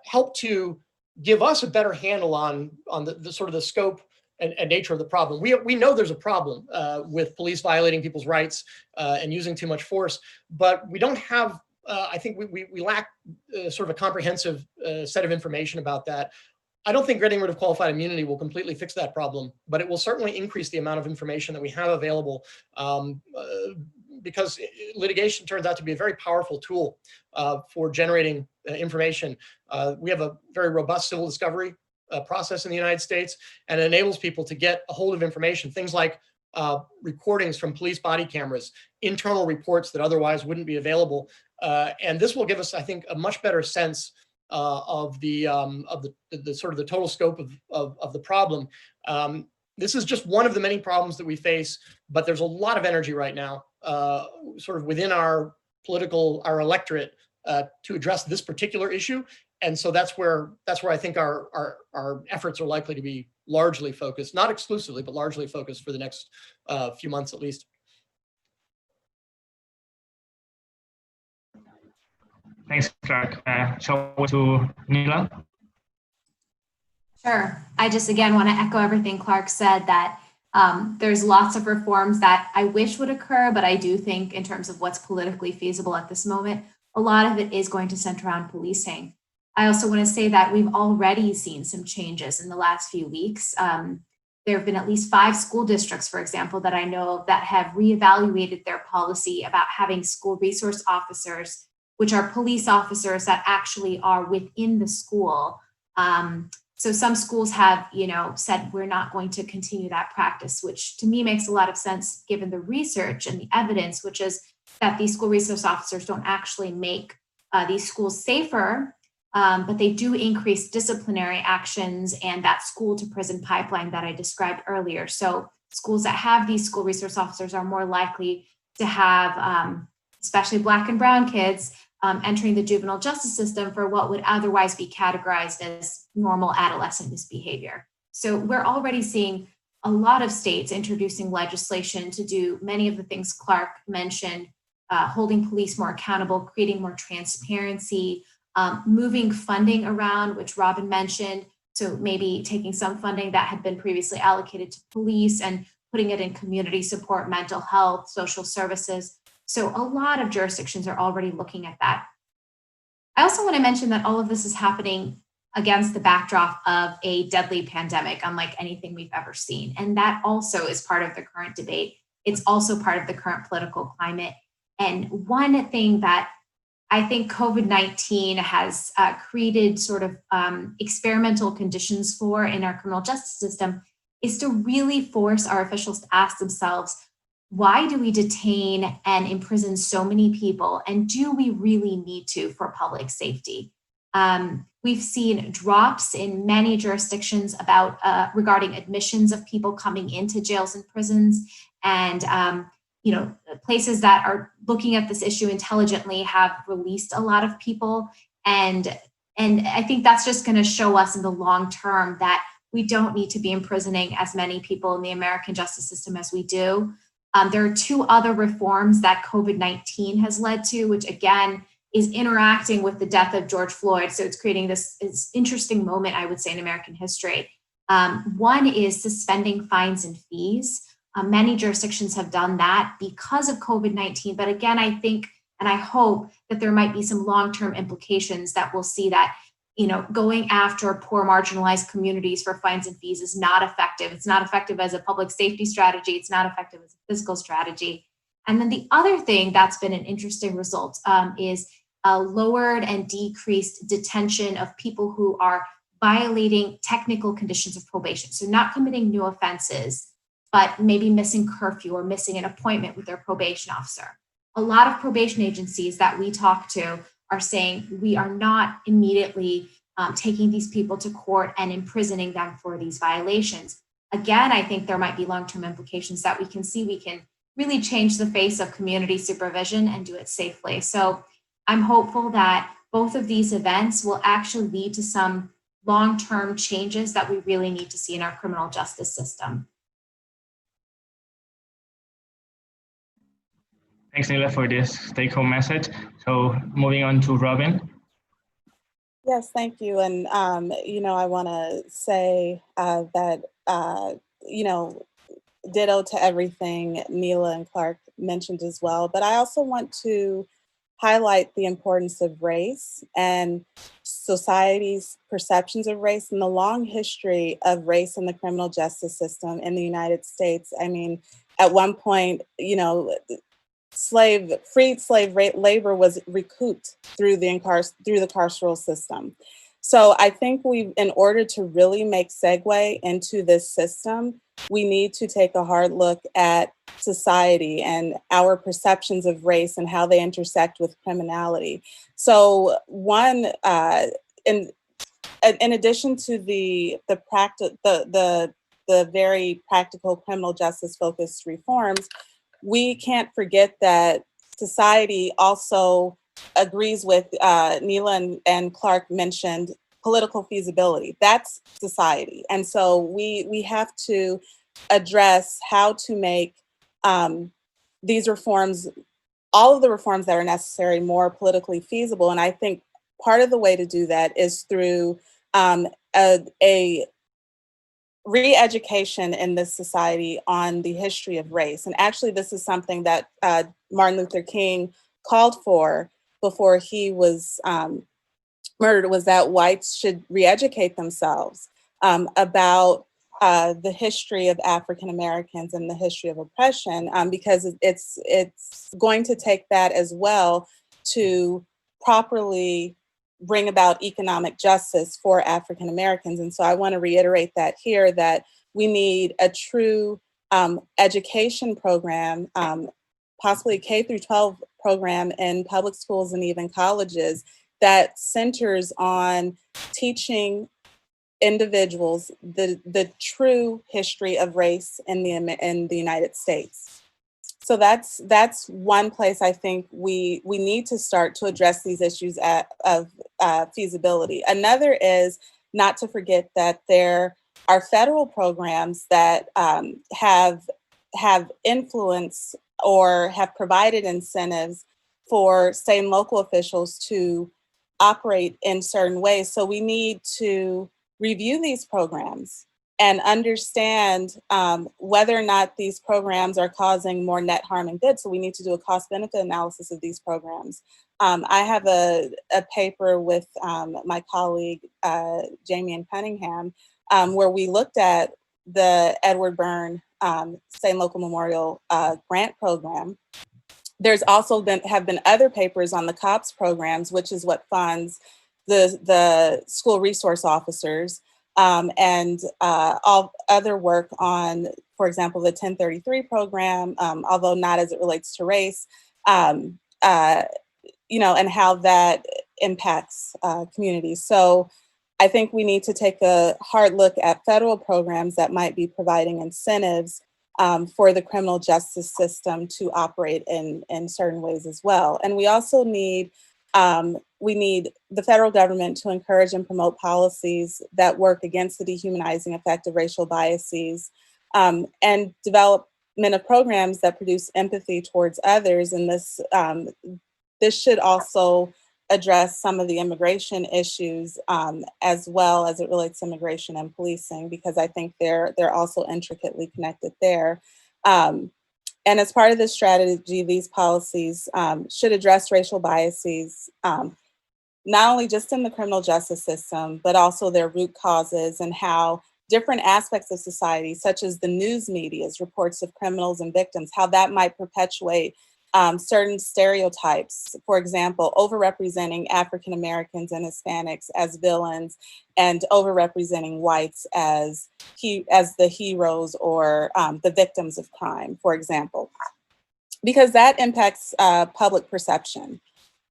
help to give us a better handle on the sort of the scope and nature of the problem. We know there's a problem with police violating people's rights and using too much force, but we don't have, I think we lack sort of a comprehensive set of information about that. I don't think getting rid of qualified immunity will completely fix that problem, but it will certainly increase the amount of information that we have available, because litigation turns out to be a very powerful tool for generating information. We have a very robust civil discovery process in the United States, and it enables people to get a hold of information, things like recordings from police body cameras, internal reports that otherwise wouldn't be available. And this will give us, I think, a much better sense of the sort of the total scope of the problem. This is just one of the many problems that we face, but there's a lot of energy right now, sort of within our electorate, to address this particular issue. And so that's where I think our efforts are likely to be largely focused, not exclusively, but largely focused for the next few months at least. Thanks, Clark. Shall we to Nila? Sure. I just, again, want to echo everything Clark said, that there's lots of reforms that I wish would occur, but I do think in terms of what's politically feasible at this moment, a lot of it is going to center around policing. I also want to say that we've already seen some changes in the last few weeks. There have been at least 5 school districts, for example, that I know of that have reevaluated their policy about having school resource officers, which are police officers that actually are within the school. So some schools have, said we're not going to continue that practice, which to me makes a lot of sense given the research and the evidence, which is that these school resource officers don't actually make these schools safer, but they do increase disciplinary actions and that school to prison pipeline that I described earlier. So schools that have these school resource officers are more likely to have, especially Black and brown kids, entering the juvenile justice system for what would otherwise be categorized as normal adolescent misbehavior. So we're already seeing a lot of states introducing legislation to do many of the things Clark mentioned, holding police more accountable, creating more transparency, moving funding around, which Robin mentioned. So maybe taking some funding that had been previously allocated to police and putting it in community support, mental health, social services. So a lot of jurisdictions are already looking at that. I also want to mention that all of this is happening against the backdrop of a deadly pandemic, unlike anything we've ever seen. And that also is part of the current debate. It's also part of the current political climate. And one thing that I think COVID-19 has created sort of experimental conditions for in our criminal justice system is to really force our officials to ask themselves, why do we detain and imprison so many people? And do we really need to for public safety? We've seen drops in many jurisdictions about regarding admissions of people coming into jails and prisons. And places that are looking at this issue intelligently have released a lot of people. And I think that's just going to show us in the long term that we don't need to be imprisoning as many people in the American justice system as we do. There are 2 other reforms that COVID-19 has led to, which again is interacting with the death of George Floyd. So it's creating this interesting moment, I would say, in American history. One is suspending fines and fees. Many jurisdictions have done that because of COVID-19. But again, I think and I hope that there might be some long-term implications that we'll see that going after poor marginalized communities for fines and fees is not effective. It's not effective as a public safety strategy. It's not effective as a fiscal strategy. And then the other thing that's been an interesting result is a lowered and decreased detention of people who are violating technical conditions of probation. So not committing new offenses, but maybe missing curfew or missing an appointment with their probation officer. A lot of probation agencies that we talk to are saying we are not immediately taking these people to court and imprisoning them for these violations. Again, I think there might be long-term implications that we can see. We can really change the face of community supervision and do it safely. So I'm hopeful that both of these events will actually lead to some long-term changes that we really need to see in our criminal justice system. Thanks, Nila, for this take-home message. So moving on to Robin. Yes, thank you. And, you know, I want to say that, you know, ditto to everything Neela and Clark mentioned as well. But I also want to highlight the importance of race and society's perceptions of race and the long history of race in the criminal justice system in the United States. I mean, at one point, you know, freed slave labor was recouped through the carceral system. So I think in order to really make segue into this system, we need to take a hard look at society and our perceptions of race and how they intersect with criminality. So in addition to the very practical criminal justice focused reforms, we can't forget that society also agrees with Neela and Clark mentioned political feasibility. That's society. And so we have to address how to make these reforms, all of the reforms that are necessary, more politically feasible. And I think part of the way to do that is through a re-education in this society on the history of race. And actually, this is something that Martin Luther King called for before he was murdered, was that whites should re-educate themselves about the history of African Americans and the history of oppression, because it's going to take that as well to properly bring about economic justice for African Americans. And so I want to reiterate that here, that we need a true education program, possibly a K through 12 program in public schools and even colleges, that centers on teaching individuals the true history of race in the United States. So that's one place I think we need to start to address these issues of feasibility. Another is not to forget that there are federal programs that have influence or have provided incentives for state and local officials to operate in certain ways. So we need to review these programs and understand whether or not these programs are causing more net harm than good. So we need to do a cost-benefit analysis of these programs. I have a paper with my colleague, Jamie and Cunningham, where we looked at the Edward Byrne State and Local Memorial Grant Program. There's also have been other papers on the COPS programs, which is what funds the school resource officers, and all other work on, for example, the 1033 program, although not as it relates to race, you know, and how that impacts communities. So I think we need to take a hard look at federal programs that might be providing incentives for the criminal justice system to operate in certain ways as well. And we also need the federal government to encourage and promote policies that work against the dehumanizing effect of racial biases, and development of programs that produce empathy towards others. And this should also address some of the immigration issues as well as it relates to immigration and policing, because I think they're also intricately connected there. And as part of this strategy, these policies should address racial biases, not only just in the criminal justice system, but also their root causes and how different aspects of society, such as the news media's reports of criminals and victims, how that might perpetuate certain stereotypes, for example, overrepresenting African Americans and Hispanics as villains and overrepresenting whites as the heroes or the victims of crime, for example, because that impacts public perception.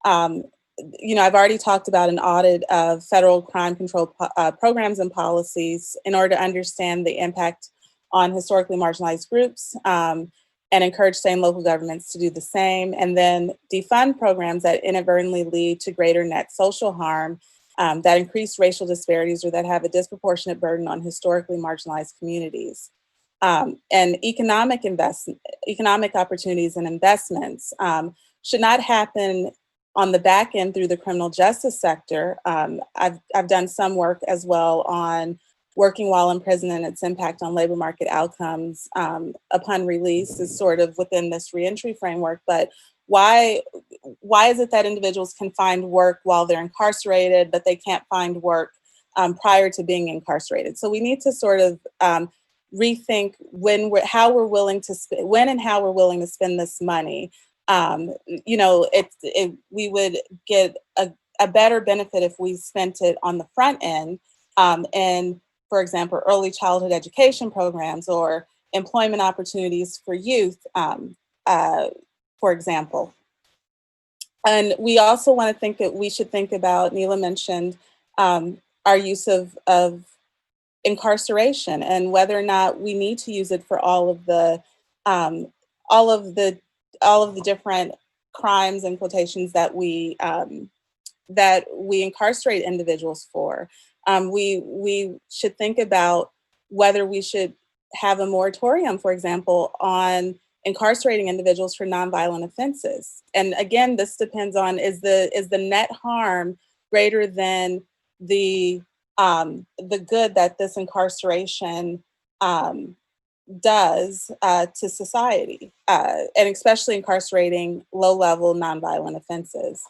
You know, I've already talked about an audit of federal crime control programs and policies in order to understand the impact on historically marginalized groups, and encourage state and local governments to do the same, and then defund programs that inadvertently lead to greater net social harm, that increase racial disparities or that have a disproportionate burden on historically marginalized communities. And economic opportunities and investments should not happen on the back end through the criminal justice sector. I've done some work as well on working while in prison and its impact on labor market outcomes upon release is sort of within this reentry framework. But why is it that individuals can find work while they're incarcerated, but they can't find work prior to being incarcerated? So we need to sort of rethink when and how we're willing to spend this money. You know, we would get a better benefit if we spent it on the front end, and for example, early childhood education programs or employment opportunities for youth, for example. And we also want to think that we should think about, Neela mentioned our use of incarceration and whether or not we need to use it for all of the different crimes and quotations that we incarcerate individuals for. We should think about whether we should have a moratorium, for example, on incarcerating individuals for nonviolent offenses. And again, this depends on is the net harm greater than the good that this incarceration does to society, and especially incarcerating low-level nonviolent offenses.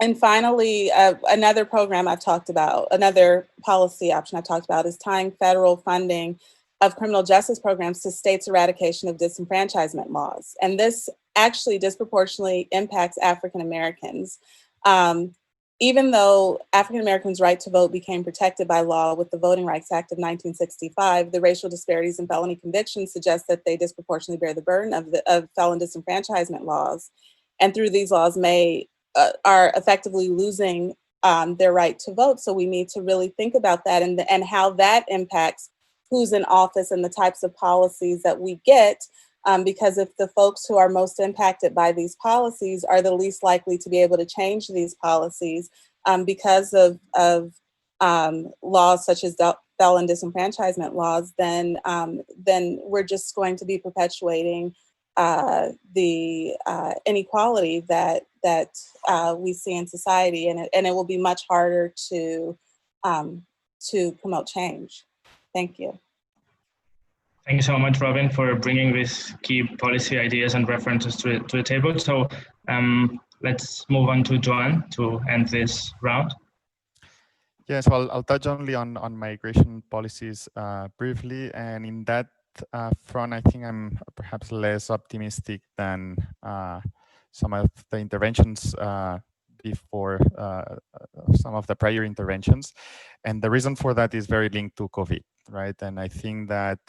And finally, another program I've talked about, another policy option I've talked about is tying federal funding of criminal justice programs to states' eradication of disenfranchisement laws. And this actually disproportionately impacts African Americans. Even though African Americans' right to vote became protected by law with the Voting Rights Act of 1965, the racial disparities in felony convictions suggest that they disproportionately bear the burden of felon disenfranchisement laws. And through these laws are effectively losing their right to vote. So we need to really think about that and how that impacts who's in office and the types of policies that we get. Because if the folks who are most impacted by these policies are the least likely to be able to change these policies because of laws such as felon disenfranchisement laws, then we're just going to be perpetuating the inequality that we see in society, and it will be much harder to promote change. Thank you. Thank you so much, Robin, for bringing these key policy ideas and references to the table. So let's move on to Joan to end this round. Yes, well, I'll touch only on migration policies briefly. And in that front, I think I'm perhaps less optimistic than some of the interventions before some of the prior interventions. And the reason for that is very linked to COVID, right? And I think that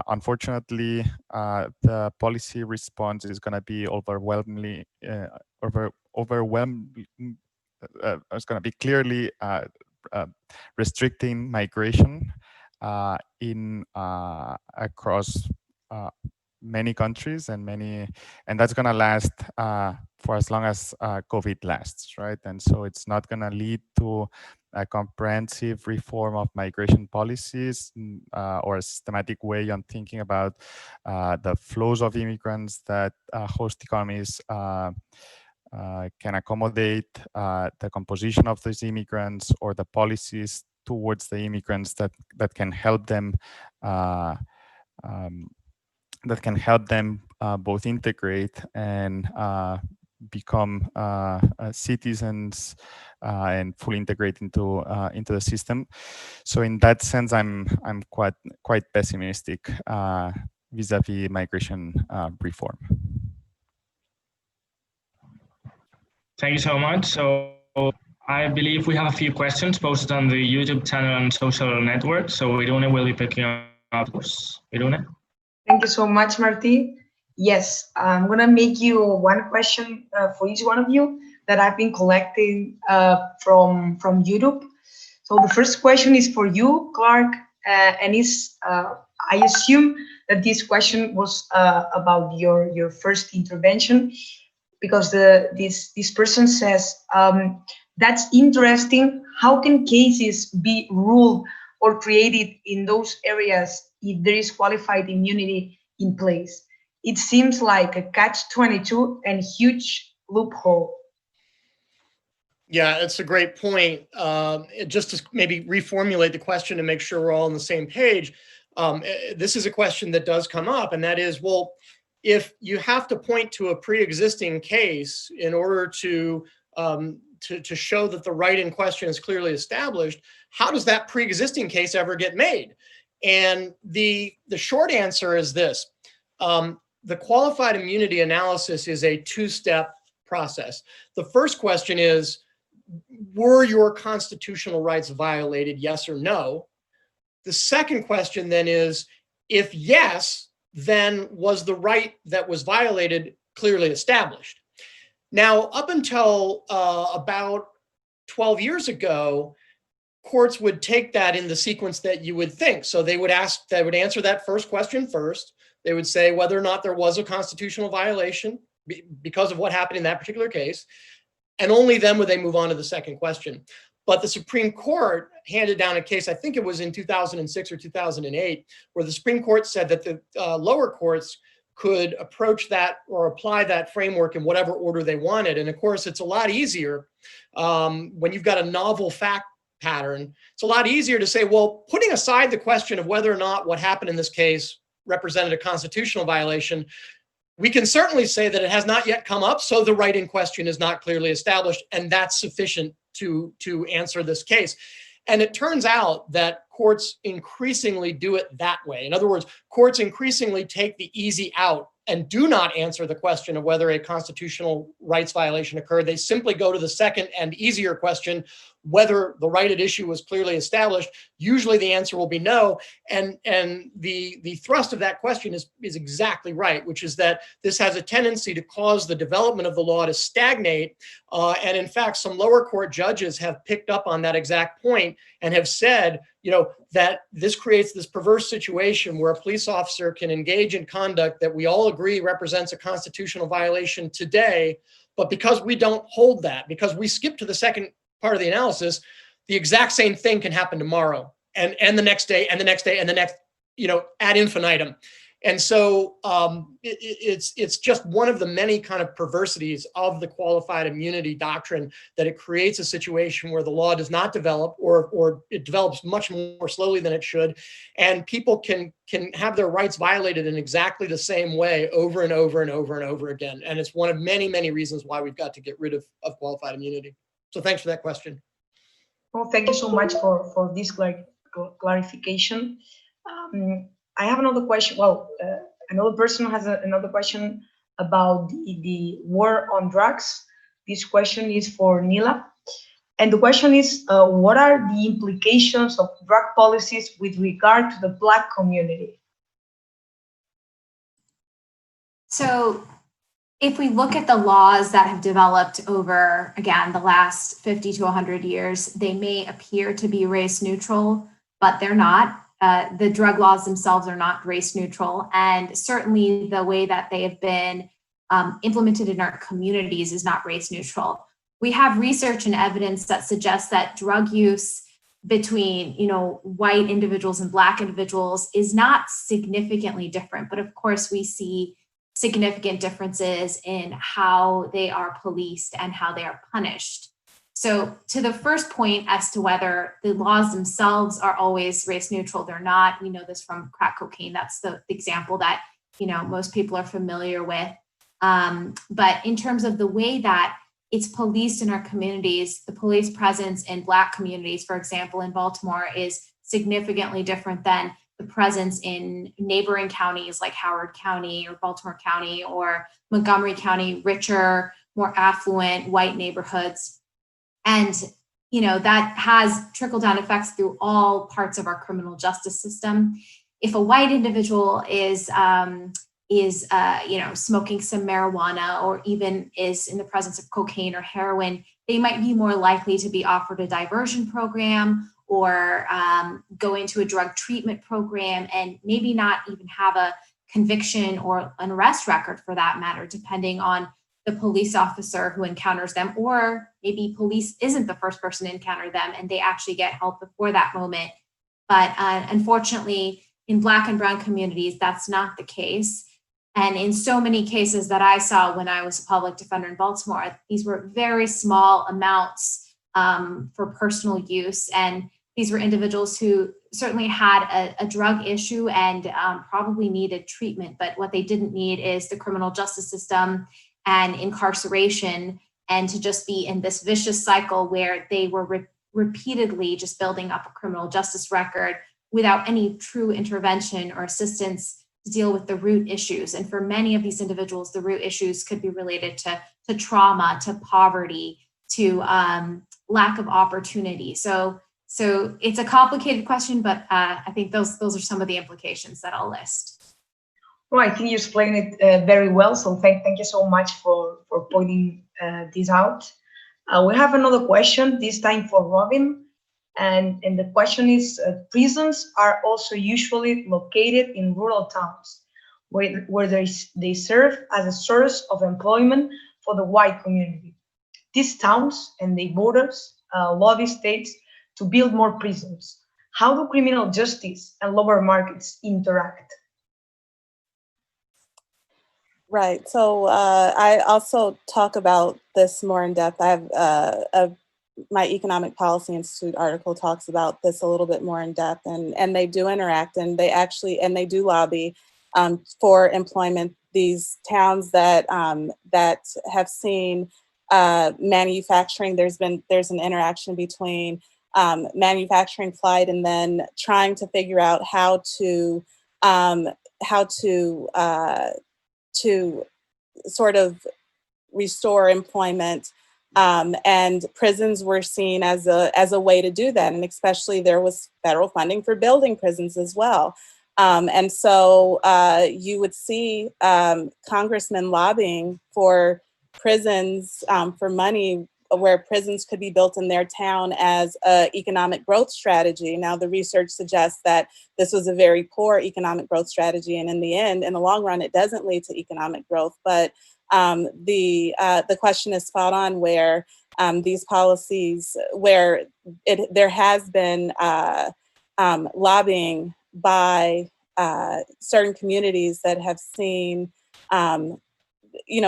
unfortunately, the policy response is going to be overwhelmingly, it's going to be clearly restricting migration across many countries and that's going to last for as long as COVID lasts, right? And so it's not going to lead to a comprehensive reform of migration policies or a systematic way on thinking about the flows of immigrants that host economies can accommodate, the composition of these immigrants, or the policies towards the immigrants that can help them both integrate and become citizens and fully integrate into the system. So in that sense, I'm quite pessimistic vis-a-vis migration reform. Thank you so much. So I believe we have a few questions posted on the YouTube channel and social networks. So Irune will be picking up those. Irune? Thank you so much, Martí. Yes, I'm going to make you one question for each one of you that I've been collecting from YouTube. So the first question is for you, Clark, and I assume that this question was about your first intervention, because this person says, that's interesting. How can cases be ruled or created in those areas if there is qualified immunity in place? It seems like a catch-22 and huge loophole? Yeah, it's a great point. Just to maybe reformulate the question to make sure we're all on the same page, this is a question that does come up, and that is, well, if you have to point to a pre-existing case in order to show that the right in question is clearly established, how does that pre-existing case ever get made? And the short answer is this. The qualified immunity analysis is a two-step process. The first question is, were your constitutional rights violated, yes or no? The second question then is, if yes, then was the right that was violated clearly established? Now, up until about 12 years ago, courts would take that in the sequence that you would think. So they would answer that first question first. They would say whether or not there was a constitutional violation because of what happened in that particular case. And only then would they move on to the second question. But the Supreme Court handed down a case, I think it was in 2006 or 2008, where the Supreme Court said that the lower courts could approach that or apply that framework in whatever order they wanted. And of course, it's a lot easier when you've got a novel fact pattern. It's a lot easier to say, well, putting aside the question of whether or not what happened in this case represented a constitutional violation, we can certainly say that it has not yet come up, so the right in question is not clearly established, and that's sufficient to answer this case. And it turns out that courts increasingly do it that way. In other words, courts increasingly take the easy out and do not answer the question of whether a constitutional rights violation occurred. They simply go to the second and easier question, whether the right at issue was clearly established. Usually the answer will be no. And the thrust of that question is exactly right, which is that this has a tendency to cause the development of the law to stagnate. And in fact, some lower court judges have picked up on that exact point and have said, that this creates this perverse situation where a police officer can engage in conduct that we all agree represents a constitutional violation today. But because we don't hold that, because we skip to the second part of the analysis, the exact same thing can happen tomorrow and the next day and the next day and the next, ad infinitum. And so it's just one of the many kind of perversities of the qualified immunity doctrine, that it creates a situation where the law does not develop, or it develops much more slowly than it should. And people can have their rights violated in exactly the same way over and over and over and over again. And it's one of many, many reasons why we've got to get rid of qualified immunity. So thanks for that question. Well, thank you so much for this clarification. I have another question. Well, another person has another question about the war on drugs. This question is for Nila. And the question is, what are the implications of drug policies with regard to the Black community? So if we look at the laws that have developed over, again, the last 50 to 100 years, they may appear to be race neutral, but they're not. The drug laws themselves are not race neutral. And certainly the way that they have been implemented in our communities is not race neutral. We have research and evidence that suggests that drug use between, white individuals and Black individuals is not significantly different. But of course, we see significant differences in how they are policed and how they are punished. So to the first point as to whether the laws themselves are always race neutral, they're not. We know this from crack cocaine. That's the example that, most people are familiar with. But in terms of the way that it's policed in our communities, the police presence in Black communities, for example, in Baltimore, is significantly different than the presence in neighboring counties like Howard County or Baltimore County or Montgomery County, richer, more affluent white neighborhoods. And, that has trickle-down effects through all parts of our criminal justice system. If a white individual is smoking some marijuana, or even is in the presence of cocaine or heroin, they might be more likely to be offered a diversion program or go into a drug treatment program, and maybe not even have a conviction or an arrest record for that matter, depending on the police officer who encounters them, or maybe police isn't the first person to encounter them and they actually get help before that moment. But unfortunately, in Black and brown communities, that's not the case. And in so many cases that I saw when I was a public defender in Baltimore, these were very small amounts for personal use. And these were individuals who certainly had a drug issue and probably needed treatment. But what they didn't need is the criminal justice system and incarceration, and to just be in this vicious cycle where they were repeatedly just building up a criminal justice record without any true intervention or assistance to deal with the root issues. And for many of these individuals, the root issues could be related to trauma, to poverty, to lack of opportunity. So it's a complicated question, but I think those are some of the implications that I'll list. Well, I think you explained it very well. So thank you so much for pointing this out. We have another question, this time for Robin. And the question is, prisons are also usually located in rural towns where they serve as a source of employment for the white community. These towns and their borders lobby states to build more prisons. How do criminal justice and labor markets interact? Right. So I also talk about this more in depth. I have my Economic Policy Institute article talks about this a little bit more in depth, and they do interact, and they do lobby for employment. These towns that have seen manufacturing, there's an interaction between manufacturing flight and then trying to figure out how to sort of restore employment. And prisons were seen as a way to do that, and especially there was federal funding for building prisons as well. And so you would see congressmen lobbying for prisons, for money where prisons could be built in their town as an economic growth strategy. Now, the research suggests that this was a very poor economic growth strategy, and in the end, in the long run, it doesn't lead to economic growth. But the question is spot on, where these policies, where there has been lobbying by certain communities that have seen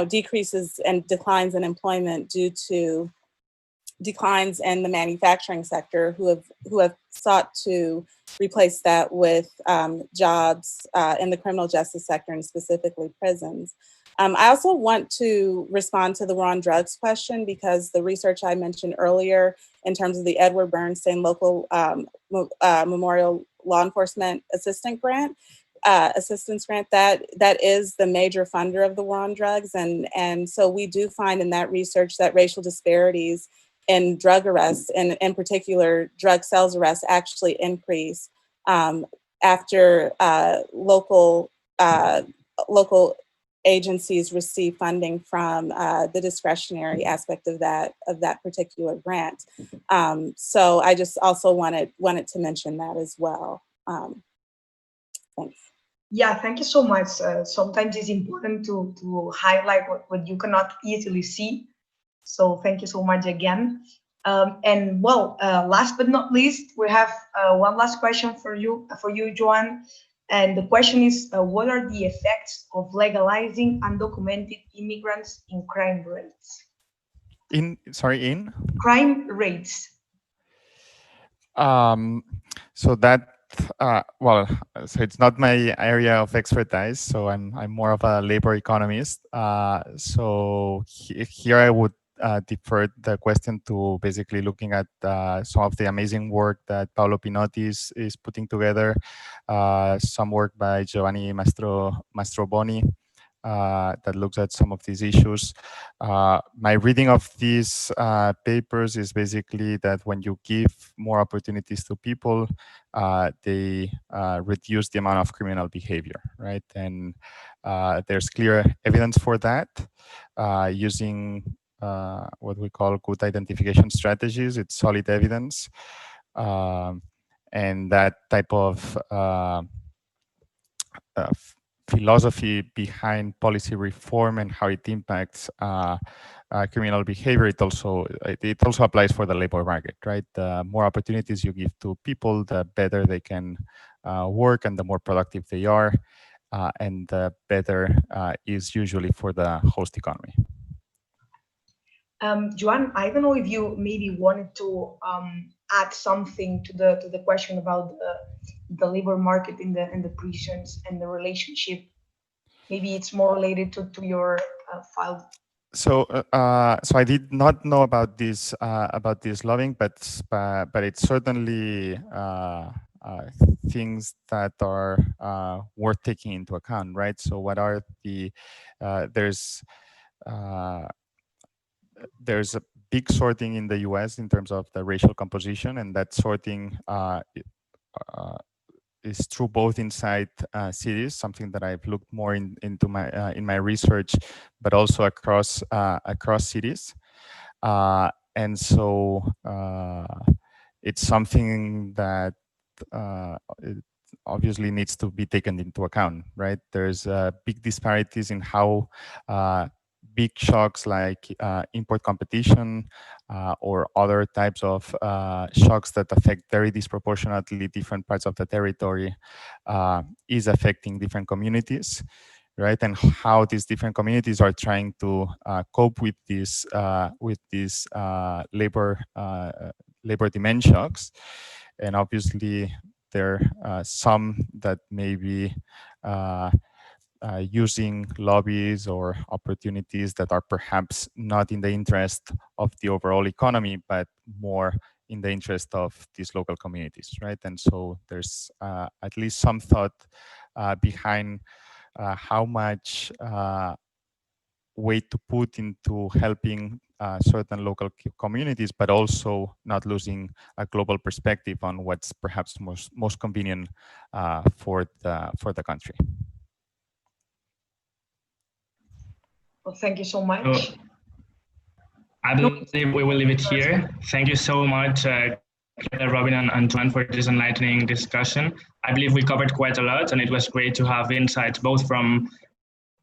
decreases and declines in employment due to declines in the manufacturing sector, who have sought to replace that with jobs in the criminal justice sector, and specifically prisons. I also want to respond to the war on drugs question, because the research I mentioned earlier in terms of the Edward Bernstein Local Memorial Law Enforcement Assistance Grant, that is the major funder of the war on drugs. And so we do find in that research that racial disparities in drug arrests, and in particular drug sales arrests, actually increase after local agencies receive funding from the discretionary aspect of that particular grant. So I just also wanted to mention that as well. Thanks. Yeah, thank you so much. Sometimes it's important to highlight what you cannot easily see. So thank you so much again. And well, last but not least, we have one last question for you, Joan. And the question is, what are the effects of legalizing undocumented immigrants in crime rates? In crime rates. So that so it's not my area of expertise. So I'm more of a labor economist. So here I would defer the question to basically looking at some of the amazing work that Paolo Pinotti is putting together, some work by Giovanni Mastroboni that looks at some of these issues. My reading of these papers is basically that when you give more opportunities to people, they reduce the amount of criminal behavior, right? And there's clear evidence for that using what we call good identification strategies. It's solid evidence. And that type of philosophy behind policy reform and how it impacts criminal behavior, it also applies for the labor market, right? The more opportunities you give to people, the better they can work and the more productive they are. and the better is usually for the host economy. Joan, I don't know if you maybe wanted to add something to the question about the labor market in the prisons and the relationship. Maybe it's more related to your file. So I did not know about this lobbying, but it's certainly things that are worth taking into account, right? So what are the there's a big sorting in the US in terms of the racial composition, and that sorting is true both inside cities, something that I've looked more into in my research, but also across cities. And so it's something that it obviously needs to be taken into account, right? There's big disparities in how big shocks like import competition or other types of shocks that affect very disproportionately different parts of the territory is affecting different communities, right? And how these different communities are trying to cope with these labor demand shocks. And obviously there are some that may be using lobbies or opportunities that are perhaps not in the interest of the overall economy, but more in the interest of these local communities, right? And so there's at least some thought behind how much weight to put into helping certain local communities, but also not losing a global perspective on what's perhaps most convenient for the country. Well, thank you so much. So, I believe we will leave it here. Thank you so much, Robin and Joan, for this enlightening discussion. I believe we covered quite a lot, and it was great to have insights both from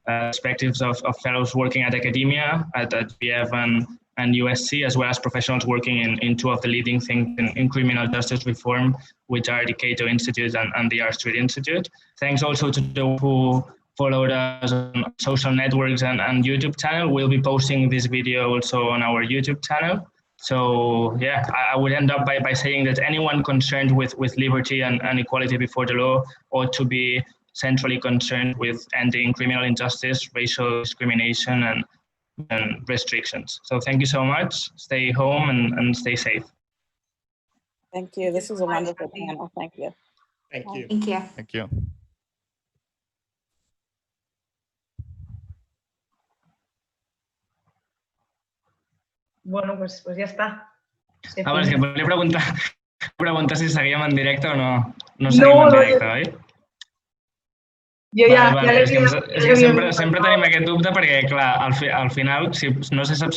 perspectives of fellows working at academia at BF and USC, as well as professionals working in two of the leading things in criminal justice reform, which are the Cato Institute and the R Street Institute. Thanks also to those who followed us on social networks and YouTube channel. We'll be posting this video also on our YouTube channel. So yeah, I would end up by saying that anyone concerned with liberty and equality before the law ought to be centrally concerned with ending criminal injustice, racial discrimination, and restrictions. So thank you so much. Stay home and stay safe. Thank you. This was a wonderful panel. Thank you. Thank you. Thank you. Thank you. Bueno, pues ya está. Bueno, es que volia preguntar si seguíem en directe o no. No seguim en directe, oi? Jo vale. És que sempre tenim aquest dubte perquè, clar, al final, si no se sap